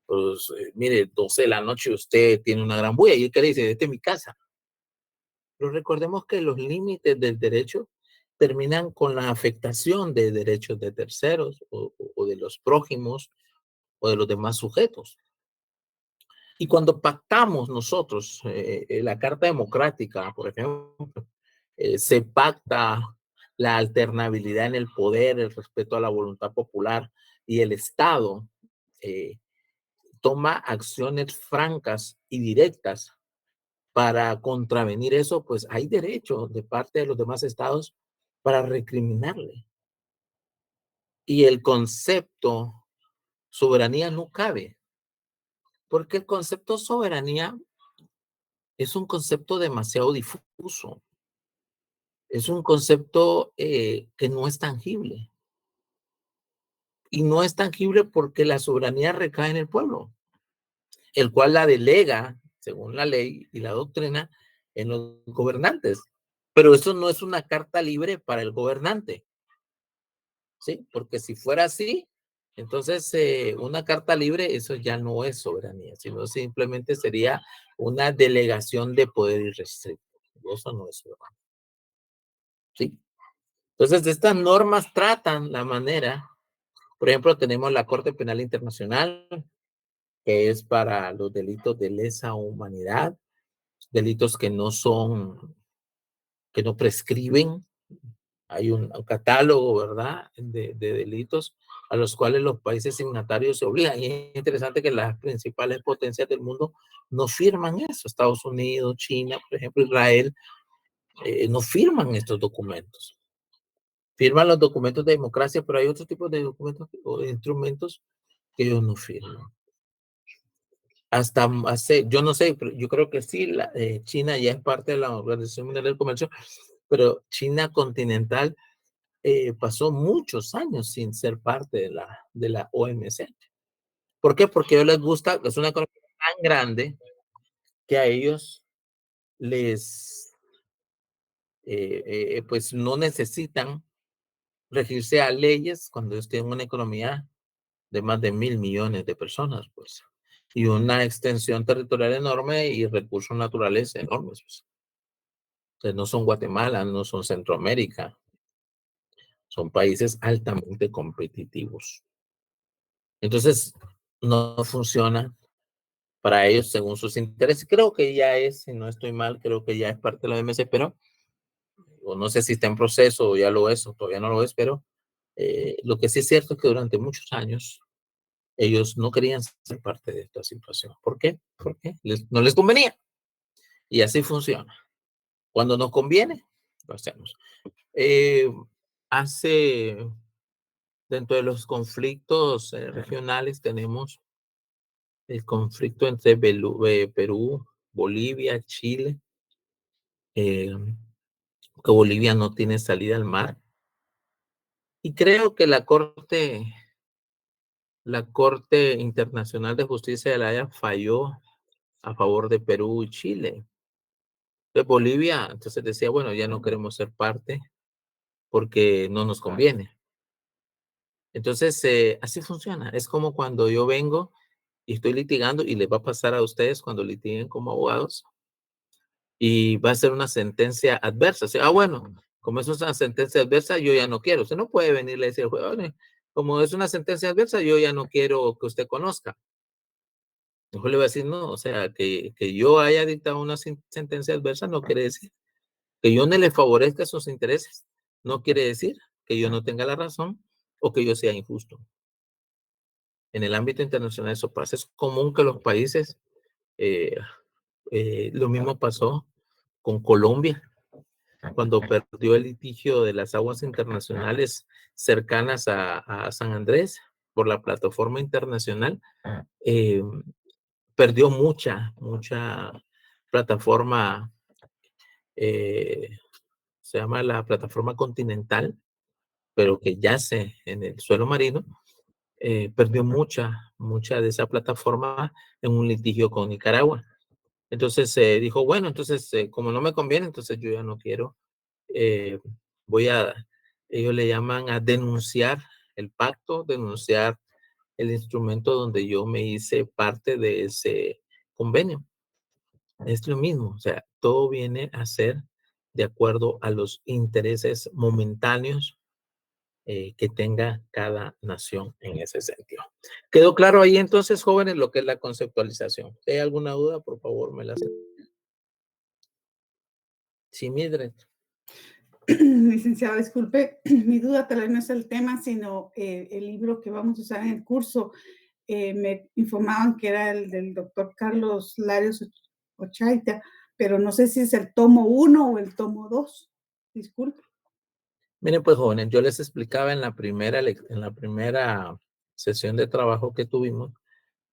pues mire, 12 de la noche usted tiene una gran bulla y él que le dice, esta es mi casa. Pero recordemos que los límites del derecho terminan con la afectación de derechos de terceros o de los prójimos o de los demás sujetos. Y cuando pactamos nosotros la Carta Democrática, por ejemplo, se pacta la alternabilidad en el poder, el respeto a la voluntad popular, y el Estado toma acciones francas y directas para contravenir eso, pues hay derecho de parte de los demás estados para recriminarle. Y el concepto soberanía no cabe, porque el concepto soberanía es un concepto demasiado difuso. Es un concepto que no es tangible. Y no es tangible porque la soberanía recae en el pueblo, el cual la delega, según la ley y la doctrina, en los gobernantes. Pero eso no es una carta libre para el gobernante, ¿sí? Porque si fuera así, entonces una carta libre, eso ya no es soberanía, sino simplemente sería una delegación de poder irrestricto. Y eso no es soberanía, ¿sí? Entonces, estas normas tratan la manera, por ejemplo, tenemos la Corte Penal Internacional, que es para los delitos de lesa humanidad, delitos que no prescriben. Hay un catálogo, ¿verdad?, de delitos a los cuales los países signatarios se obligan. Y es interesante que las principales potencias del mundo no firman eso. Estados Unidos, China, por ejemplo, Israel, no firman estos documentos. Firman los documentos de democracia, pero hay otro tipo de documentos o de instrumentos que ellos no firman. Hasta hace, yo no sé, pero yo creo que sí, China ya es parte de la Organización Mundial del Comercio, pero China continental pasó muchos años sin ser parte de la OMC. ¿Por qué? Porque a ellos les gusta, es una economía tan grande que a ellos les, pues no necesitan regirse a leyes cuando ellos tienen una economía de más de 1.000 millones de personas, pues, y una extensión territorial enorme y recursos naturales enormes, pues. Entonces, no son Guatemala, no son Centroamérica, son países altamente competitivos. Entonces, no funciona para ellos según sus intereses. Creo que ya es, si no estoy mal, creo que ya es parte de la OMC, pero o no sé si está en proceso o ya lo es o todavía no lo es, pero lo que sí es cierto es que durante muchos años ellos no querían ser parte de esta situación. ¿Por qué? Porque no les convenía. Y así funciona. Cuando nos conviene, lo hacemos. Dentro de los conflictos regionales tenemos el conflicto entre Perú, Bolivia, Chile, que Bolivia no tiene salida al mar. Y creo que la Corte Internacional de Justicia de la Haya falló a favor de Perú y Chile. De Bolivia, entonces decía, bueno, ya no queremos ser parte porque no nos conviene. Entonces, así funciona. Es como cuando yo vengo y estoy litigando, y les va a pasar a ustedes cuando litiguen como abogados, y va a ser una sentencia adversa. O sea, bueno, como es una sentencia adversa, yo ya no quiero. Usted no puede venirle a decir, bueno, como es una sentencia adversa, yo ya no quiero que usted conozca. Mejor le voy a decir, no, o sea, que yo haya dictado una sentencia adversa no quiere decir que yo no le favorezca sus intereses. No quiere decir que yo no tenga la razón o que yo sea injusto. En el ámbito internacional eso pasa. Es común que los países, lo mismo pasó con Colombia, cuando perdió el litigio de las aguas internacionales cercanas a San Andrés por la plataforma internacional, perdió mucha plataforma, se llama la plataforma continental, pero que yace en el suelo marino. Perdió mucha de esa plataforma en un litigio con Nicaragua. Entonces dijo, bueno, entonces como no me conviene, entonces yo ya no quiero, ellos le llaman a denunciar el pacto, denunciar el instrumento donde yo me hice parte de ese convenio. Es lo mismo, o sea, todo viene a ser de acuerdo a los intereses momentáneos que tenga cada nación en ese sentido. ¿Quedó claro ahí entonces, jóvenes, lo que es la conceptualización? Si hay alguna duda, por favor, me la hacen. Sí, Mildred. Licenciado, disculpe, mi duda tal vez no es el tema, sino el libro que vamos a usar en el curso. Me informaban que era el del doctor Carlos Larios Ochaita, pero no sé si es el tomo 1 o el tomo 2. Disculpe. Miren, pues, jóvenes, yo les explicaba en la primera sesión de trabajo que tuvimos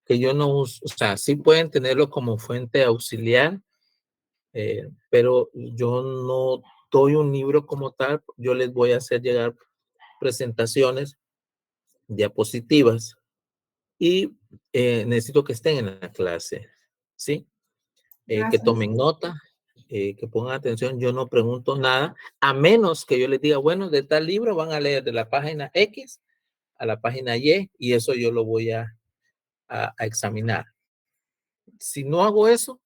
que yo no uso, o sea, sí pueden tenerlo como fuente auxiliar, pero yo no doy un libro como tal. Yo les voy a hacer llegar presentaciones, diapositivas, y necesito que estén en la clase, ¿sí? Que tomen nota, que pongan atención. Yo no pregunto nada, a menos que yo les diga, bueno, de tal libro van a leer de la página X a la página Y, y eso yo lo voy a examinar. Si no hago eso,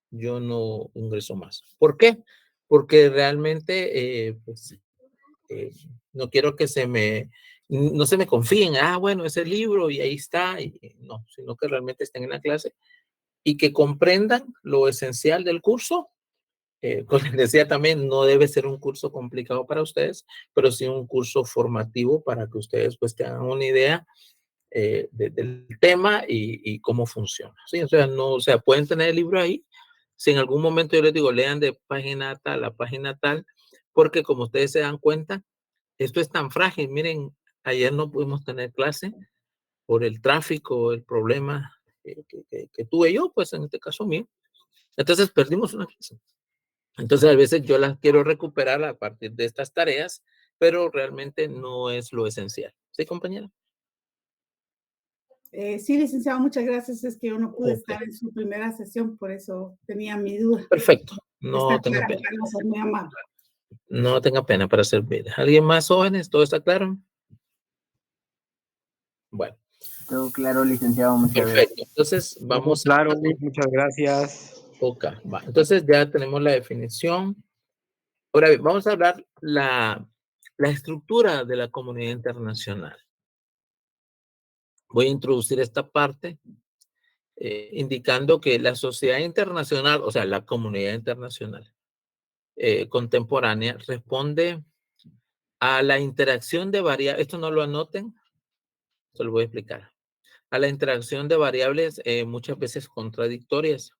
yo no ingreso más. ¿Por qué? Porque realmente pues, no quiero que no se me confíen, bueno, ese libro y ahí está, y no, sino que realmente estén en la clase y que comprendan lo esencial del curso. Como les decía también, no debe ser un curso complicado para ustedes, pero sí un curso formativo para que ustedes pues tengan una idea del tema y cómo funciona. ¿Sí? O sea, pueden tener el libro ahí. Si en algún momento yo les digo, lean de página tal a página tal, porque como ustedes se dan cuenta, esto es tan frágil. Miren, ayer no pudimos tener clase por el tráfico, el problema que tuve yo, pues en este caso mío. Entonces perdimos una clase. Entonces a veces yo las quiero recuperar a partir de estas tareas, pero realmente no es lo esencial. ¿Sí, compañera? Sí, licenciado, muchas gracias. Es que yo no pude estar en su primera sesión, por eso tenía mi duda. Perfecto. No tenga pena. Muy amable. No tenga pena para servir. ¿Alguien más, jóvenes? ¿Todo está claro? Bueno. Todo claro, licenciado. Muchas Perfecto. gracias. Entonces, vamos. Claro, muchas gracias. Ok, va. Entonces ya tenemos la definición. Ahora bien, vamos a hablar la estructura de la comunidad internacional. Voy a introducir esta parte indicando que la sociedad internacional, o sea, la comunidad internacional contemporánea, responde a la interacción de variables. Esto no lo anoten, se lo voy a explicar. A la interacción de variables muchas veces contradictorias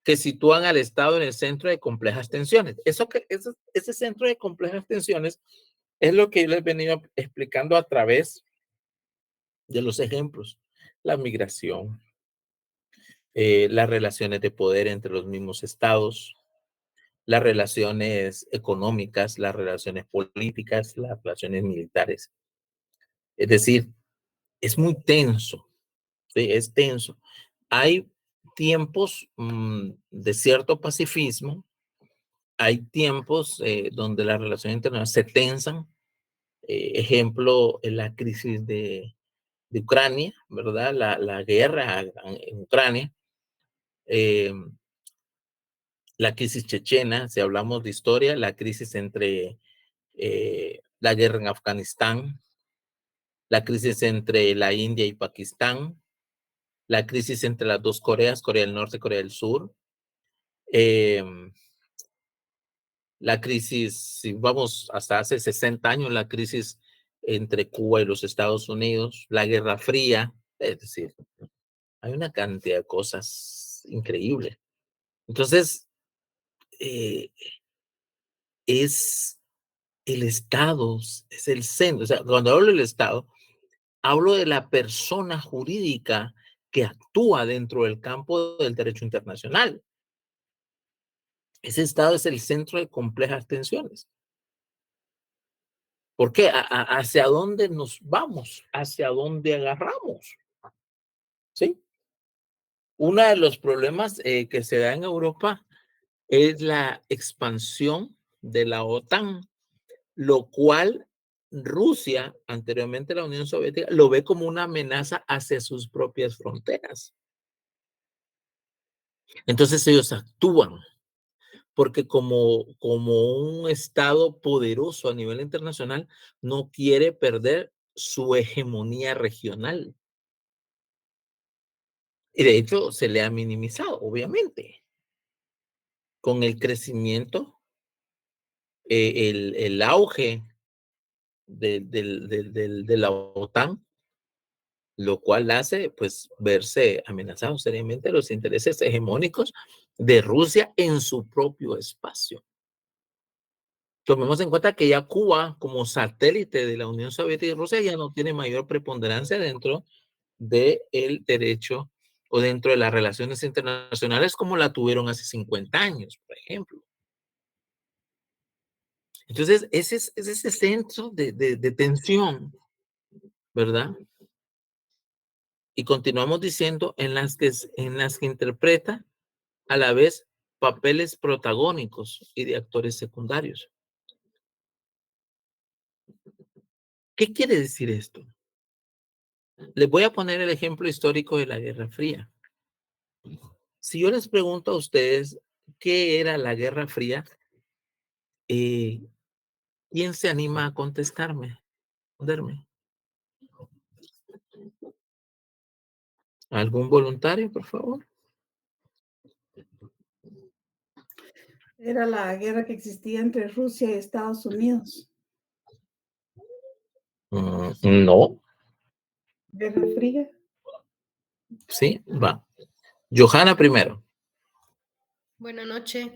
que sitúan al Estado en el centro de complejas tensiones. Ese centro de complejas tensiones es lo que yo les he venido explicando a través de los ejemplos. La migración, las relaciones de poder entre los mismos estados, las relaciones económicas, las relaciones políticas, las relaciones militares. Es decir, es muy tenso, ¿sí? Es tenso. Hay tiempos de cierto pacifismo, hay tiempos donde las relaciones internacionales se tensan. Ejemplo, la crisis de Ucrania, ¿verdad? La guerra en Ucrania. La crisis chechena, si hablamos de historia, la crisis entre la guerra en Afganistán, la crisis entre la India y Pakistán, la crisis entre las dos Coreas, Corea del Norte y Corea del Sur, la crisis, si vamos hasta hace 60 años, la crisis entre Cuba y los Estados Unidos, la Guerra Fría, es decir, hay una cantidad de cosas increíbles. Entonces, es el Estado, es el centro. O sea, cuando hablo del Estado, hablo de la persona jurídica que actúa dentro del campo del derecho internacional. Ese Estado es el centro de complejas tensiones. ¿Por qué? ¿Hacia dónde nos vamos? ¿Hacia dónde agarramos? ¿Sí? Uno de los problemas que se da en Europa es la expansión de la OTAN, lo cual Rusia, anteriormente la Unión Soviética, lo ve como una amenaza hacia sus propias fronteras. Entonces ellos actúan. porque como un Estado poderoso a nivel internacional, no quiere perder su hegemonía regional. Y de hecho se le ha minimizado, obviamente, con el crecimiento, el auge de la OTAN, lo cual hace pues verse amenazados seriamente los intereses hegemónicos de Rusia en su propio espacio. Tomemos en cuenta que ya Cuba, como satélite de la Unión Soviética y Rusia, ya no tiene mayor preponderancia dentro del derecho o dentro de las relaciones internacionales como la tuvieron hace 50 años, por ejemplo. Entonces, ese es ese centro de tensión, ¿verdad? Y continuamos diciendo en las que interpreta a la vez papeles protagónicos y de actores secundarios. ¿Qué quiere decir esto? Les voy a poner el ejemplo histórico de la Guerra Fría. Si yo les pregunto a ustedes qué era la Guerra Fría, ¿quién se anima a contestarme? Responderme. ¿Algún voluntario, por favor? Era la guerra que existía entre Rusia y Estados Unidos. No. Guerra Fría. Sí, va. Johanna primero. Buenas noches.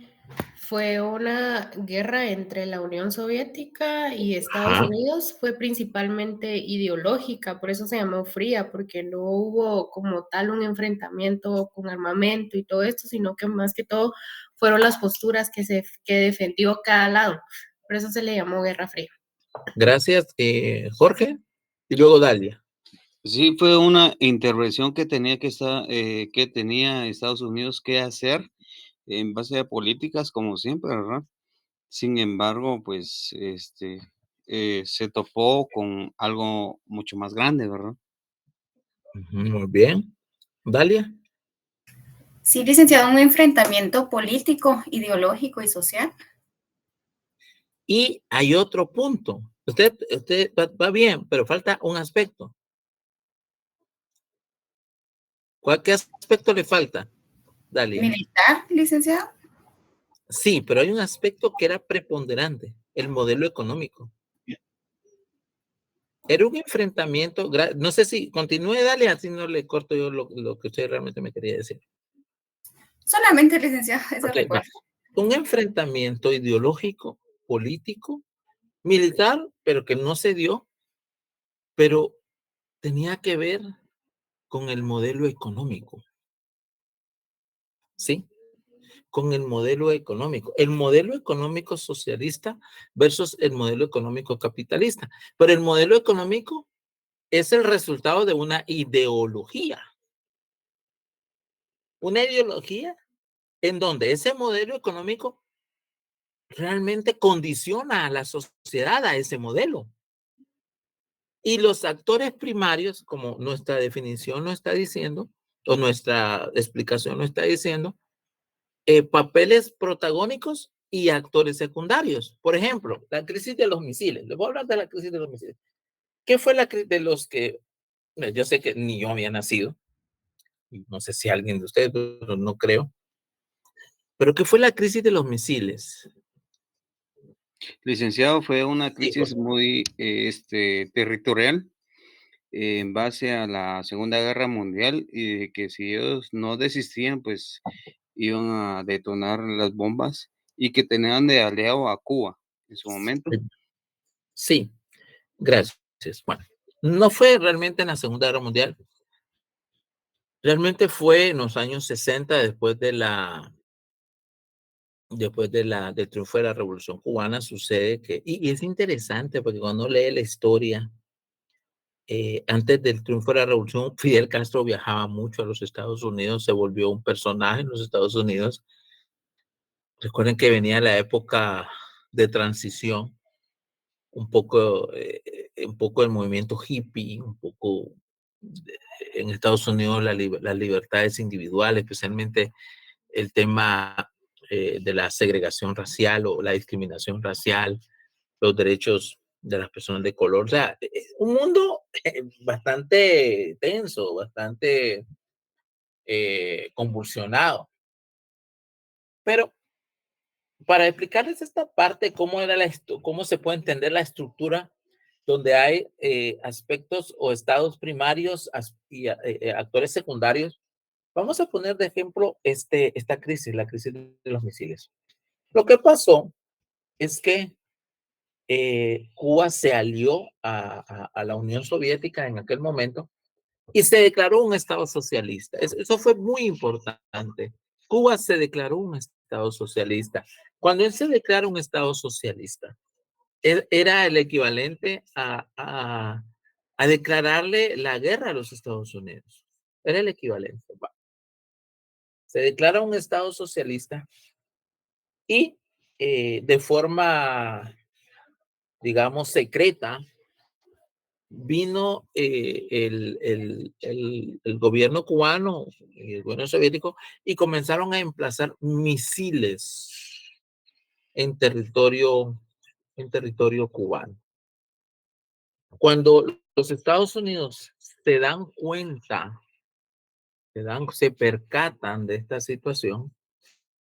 Fue una guerra entre la Unión Soviética y Estados Ajá. Unidos. Fue principalmente ideológica, por eso se llamó fría, porque no hubo como tal un enfrentamiento con armamento y todo esto, sino que más que todo fueron las posturas que defendió cada lado. Por eso se le llamó Guerra Fría. Gracias, Jorge. Y luego Dalia. Sí, fue una intervención que tenía Estados Unidos que hacer en base a políticas, como siempre, ¿verdad? Sin embargo, pues, se topó con algo mucho más grande, ¿verdad? Muy bien. Dalia. Sí, licenciado, un enfrentamiento político, ideológico y social. Y hay otro punto. Usted va bien, pero falta un aspecto. ¿Qué aspecto le falta, Dalia? ¿Militar, licenciado? Sí, pero hay un aspecto que era preponderante, el modelo económico. Era un enfrentamiento, no sé si continúe, Dalia, así no le corto yo lo que usted realmente me quería decir. Solamente, licenciado, eso Okay, recuerdo. Un enfrentamiento ideológico, político, militar, pero que no se dio, pero tenía que ver con el modelo económico. ¿Sí? Con el modelo económico socialista versus el modelo económico capitalista. Pero el modelo económico es el resultado de una ideología. Una ideología en donde ese modelo económico realmente condiciona a la sociedad a ese modelo. Y los actores primarios, como nuestra definición lo está diciendo, o nuestra explicación lo está diciendo, papeles protagónicos y actores secundarios. Por ejemplo, la crisis de los misiles. Les voy a hablar de la crisis de los misiles. ¿Qué fue la crisis de los que, yo sé que ni yo había nacido, no sé si alguien de ustedes, pero no creo, pero ¿qué fue la crisis de los misiles? Licenciado, fue una crisis muy territorial en base a la Segunda Guerra Mundial y de que si ellos no desistían, pues iban a detonar las bombas y que tenían de aliado a Cuba en su momento. Sí, gracias. Bueno, no fue realmente en la Segunda Guerra Mundial. Realmente fue en los años 60, después del triunfo de la Revolución Cubana, sucede que, y es interesante porque cuando lee la historia, antes del triunfo de la Revolución, Fidel Castro viajaba mucho a los Estados Unidos, se volvió un personaje en los Estados Unidos. Recuerden que venía la época de transición, un poco el movimiento hippie, un poco en Estados Unidos las libertades individuales, especialmente el tema de la segregación racial o la discriminación racial, los derechos de las personas de color. O sea, un mundo bastante tenso, bastante convulsionado. Pero para explicarles esta parte, cómo se puede entender la estructura donde hay aspectos o estados primarios y actores secundarios, vamos a poner de ejemplo esta crisis, la crisis de los misiles. Lo que pasó es que Cuba se alió a la Unión Soviética en aquel momento y se declaró un estado socialista. Eso fue muy importante. Cuba se declaró un estado socialista. Cuando él se declara un estado socialista, era el equivalente a declararle la guerra a los Estados Unidos. Era el equivalente. Se declara un estado socialista y de forma, digamos, secreta, vino el gobierno cubano y el gobierno soviético y comenzaron a emplazar misiles en territorio cubano. Cuando los Estados Unidos se dan cuenta, se percatan de esta situación,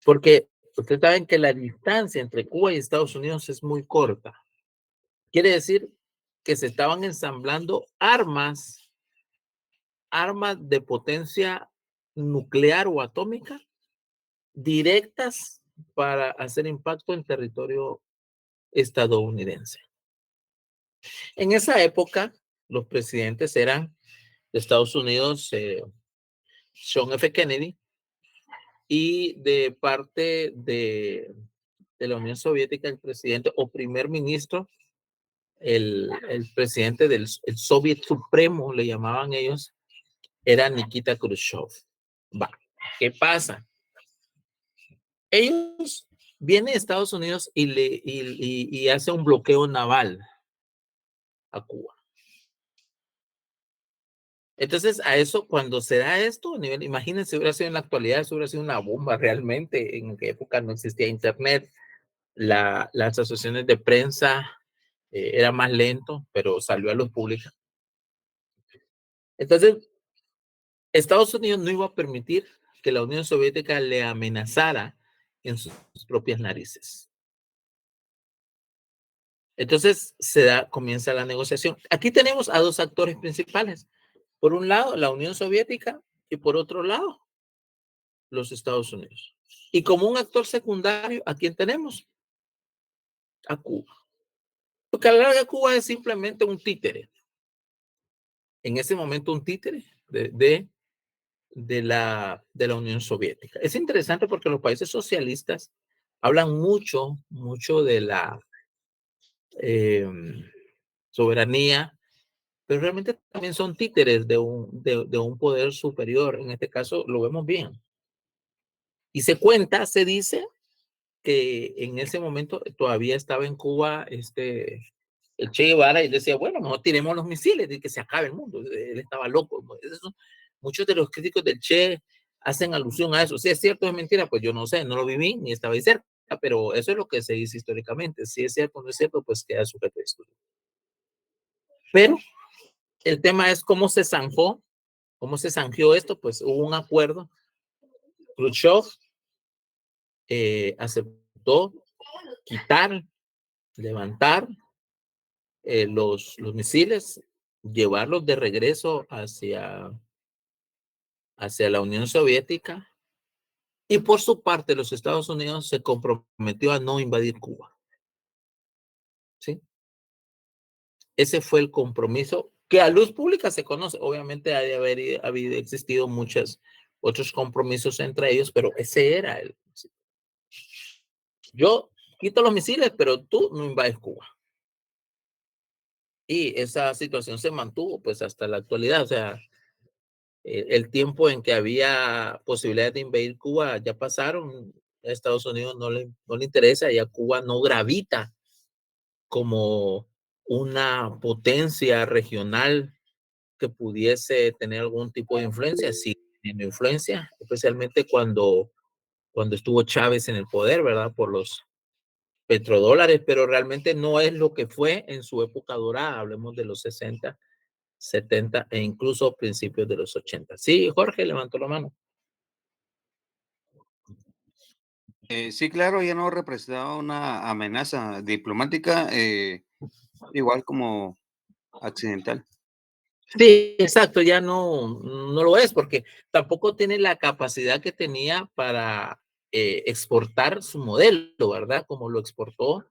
porque ustedes saben que la distancia entre Cuba y Estados Unidos es muy corta. Quiere decir que se estaban ensamblando armas de potencia nuclear o atómica directas para hacer impacto en territorio estadounidense. En esa época, los presidentes eran de Estados Unidos, John F. Kennedy, y de parte de la Unión Soviética, el presidente o primer ministro, el presidente del Soviet Supremo, le llamaban ellos, era Nikita Khrushchev. ¿Qué pasa? Ellos vienen a Estados Unidos y hace un bloqueo naval a Cuba. Entonces, a eso, cuando se da esto, imagínense, hubiera sido en la actualidad, eso hubiera sido una bomba realmente. En aquella época no existía internet, las asociaciones de prensa era más lento, pero salió a luz pública. Entonces, Estados Unidos no iba a permitir que la Unión Soviética le amenazara en sus propias narices. Entonces, comienza la negociación. Aquí tenemos a dos actores principales. Por un lado, la Unión Soviética y por otro lado, los Estados Unidos. Y como un actor secundario, ¿a quién tenemos? A Cuba. Porque a la larga Cuba es simplemente un títere. En ese momento un títere de la Unión Soviética. Es interesante porque los países socialistas hablan mucho de la soberanía, pero realmente también son títeres de un poder superior. En este caso lo vemos bien. Y se dice que en ese momento todavía estaba en Cuba el Che Guevara y decía, bueno, mejor tiremos los misiles y que se acabe el mundo. Él estaba loco. Muchos de los críticos del Che hacen alusión a eso. Si es cierto o es mentira, pues yo no sé, no lo viví ni estaba ahí cerca, pero eso es lo que se dice históricamente. Si es cierto o no es cierto, pues queda sujeto de estudio. Pero el tema es cómo se zanjó esto, pues hubo un acuerdo. Khrushchev aceptó quitar, levantar los misiles, llevarlos de regreso hacia la Unión Soviética, y por su parte los Estados Unidos se comprometió a no invadir Cuba. ¿Sí? Ese fue el compromiso que a luz pública se conoce. Obviamente ha de haber existido muchos otros compromisos entre ellos, pero ese era el. Yo quito los misiles, pero tú no invades Cuba. Y esa situación se mantuvo pues hasta la actualidad. O sea, el tiempo en que había posibilidad de invadir Cuba ya pasaron. A Estados Unidos no le interesa, y a Cuba no gravita como una potencia regional que pudiese tener algún tipo de influencia. Sí, tiene influencia, especialmente cuando cuando estuvo Chávez en el poder, ¿verdad? Por los petrodólares, pero realmente no es lo que fue en su época dorada. Hablemos de los 60, 70 e incluso principios de los 80. Sí, Jorge levantó la mano. Sí, claro, ya no representaba una amenaza diplomática, igual como accidental. Sí, exacto, ya no lo es, porque tampoco tiene la capacidad que tenía para exportar su modelo, ¿verdad? Como lo exportó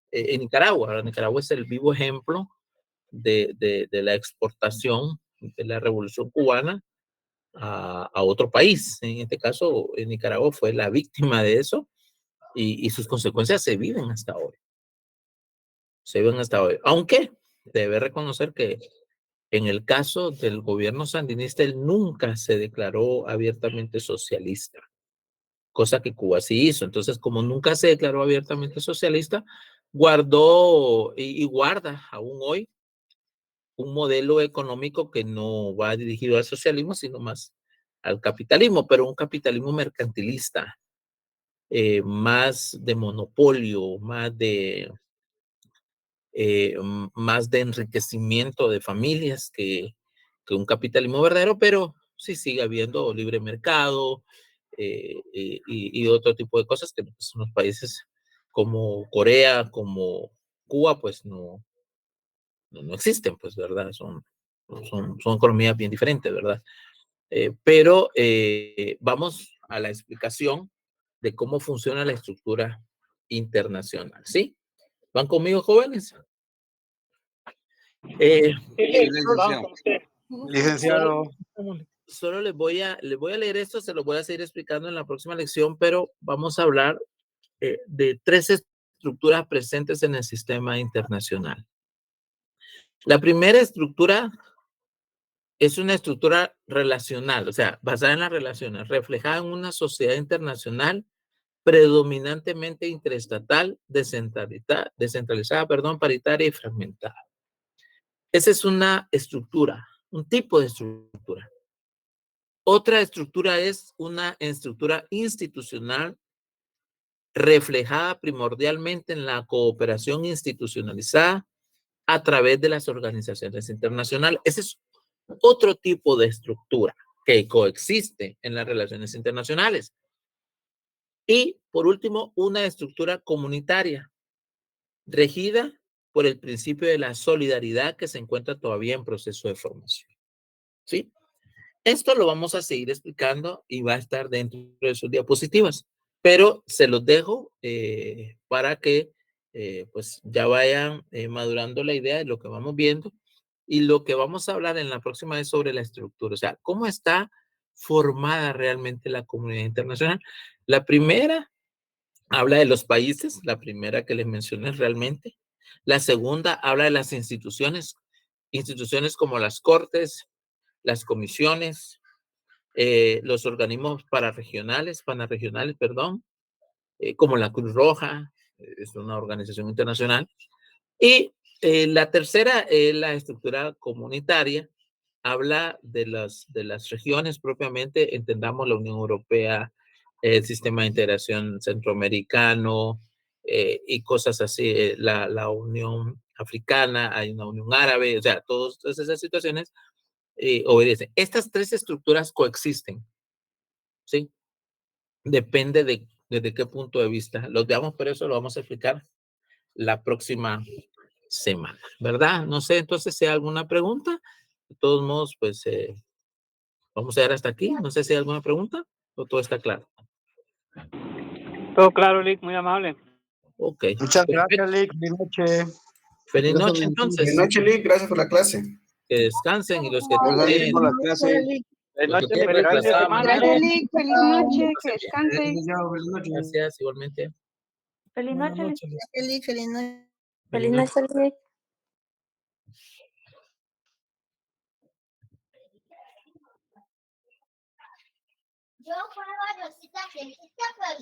en Nicaragua. ¿Verdad? Nicaragua es el vivo ejemplo de la exportación de la Revolución Cubana a otro país. En este caso, en Nicaragua fue la víctima de eso y sus consecuencias se viven hasta hoy. Se viven hasta hoy. Aunque debe reconocer que en el caso del gobierno sandinista, él nunca se declaró abiertamente socialista, cosa que Cuba sí hizo. Entonces, como nunca se declaró abiertamente socialista, guardó y guarda aún hoy un modelo económico que no va dirigido al socialismo, sino más al capitalismo, pero un capitalismo mercantilista, más de monopolio, más de enriquecimiento de familias que un capitalismo verdadero, pero sí sigue habiendo libre mercado y otro tipo de cosas que pues, en los países como Corea, como Cuba, pues no existen, pues, ¿verdad? Son economías bien diferentes, ¿verdad? Pero vamos a la explicación de cómo funciona la estructura internacional, ¿sí? ¿Van conmigo, jóvenes? Sí, Sí, vamos licenciado. con usted. Licenciado. Solo les voy a leer esto, se lo voy a seguir explicando en la próxima lección, pero vamos a hablar de 3 estructuras presentes en el sistema internacional. La primera estructura es una estructura relacional, o sea, basada en las relaciones, reflejada en una sociedad internacional predominantemente interestatal, descentralizada, paritaria y fragmentada. Esa es una estructura, un tipo de estructura. Otra estructura es una estructura institucional reflejada primordialmente en la cooperación institucionalizada a través de las organizaciones internacionales. Ese es otro tipo de estructura que coexiste en las relaciones internacionales. Y, por último, una estructura comunitaria regida por el principio de la solidaridad que se encuentra todavía en proceso de formación. ¿Sí? Esto lo vamos a seguir explicando y va a estar dentro de sus diapositivas, pero se los dejo para que pues ya vayan madurando la idea de lo que vamos viendo y lo que vamos a hablar en la próxima es sobre la estructura, o sea, cómo está formada realmente la comunidad internacional. La primera habla de los países, la primera que les mencioné realmente. La segunda habla de las instituciones como las cortes, las comisiones, los organismos panarregionales, perdón, como la Cruz Roja, es una organización internacional. Y la tercera es la estructura comunitaria, habla de las regiones propiamente, entendamos la Unión Europea, el Sistema de Integración Centroamericano y cosas así, la Unión Africana, hay una Unión Árabe, o sea, todas esas situaciones obedecen. Estas 3 estructuras coexisten, ¿sí? Depende de desde qué punto de vista los veamos, pero eso lo vamos a explicar la próxima semana, ¿verdad? No sé, entonces, si hay alguna pregunta, de todos modos, pues, vamos a llegar hasta aquí. No sé si hay alguna pregunta o todo está claro. Todo claro, Lick, muy amable. Ok. Muchas gracias, Lick. Feliz noche. Feliz Dios los noche, bendiga. entonces. Buenas noches, Lick. Gracias por la clase. Que descansen y los que Gracias, Lick, tienen, por las clases. Feliz los que noche, tienen Lick. Feliz fin de desplazada semana, mañana, Gracias, Lick. Lick. Feliz noche. Que pasen bien. descanse. Licenciado, feliz noche. Gracias, igualmente. Feliz Buenas noche, noches. Liz. Lick. Feliz noche. Feliz Feliz noche. noche, Lick. Yo juego a Rosita Fresita, pero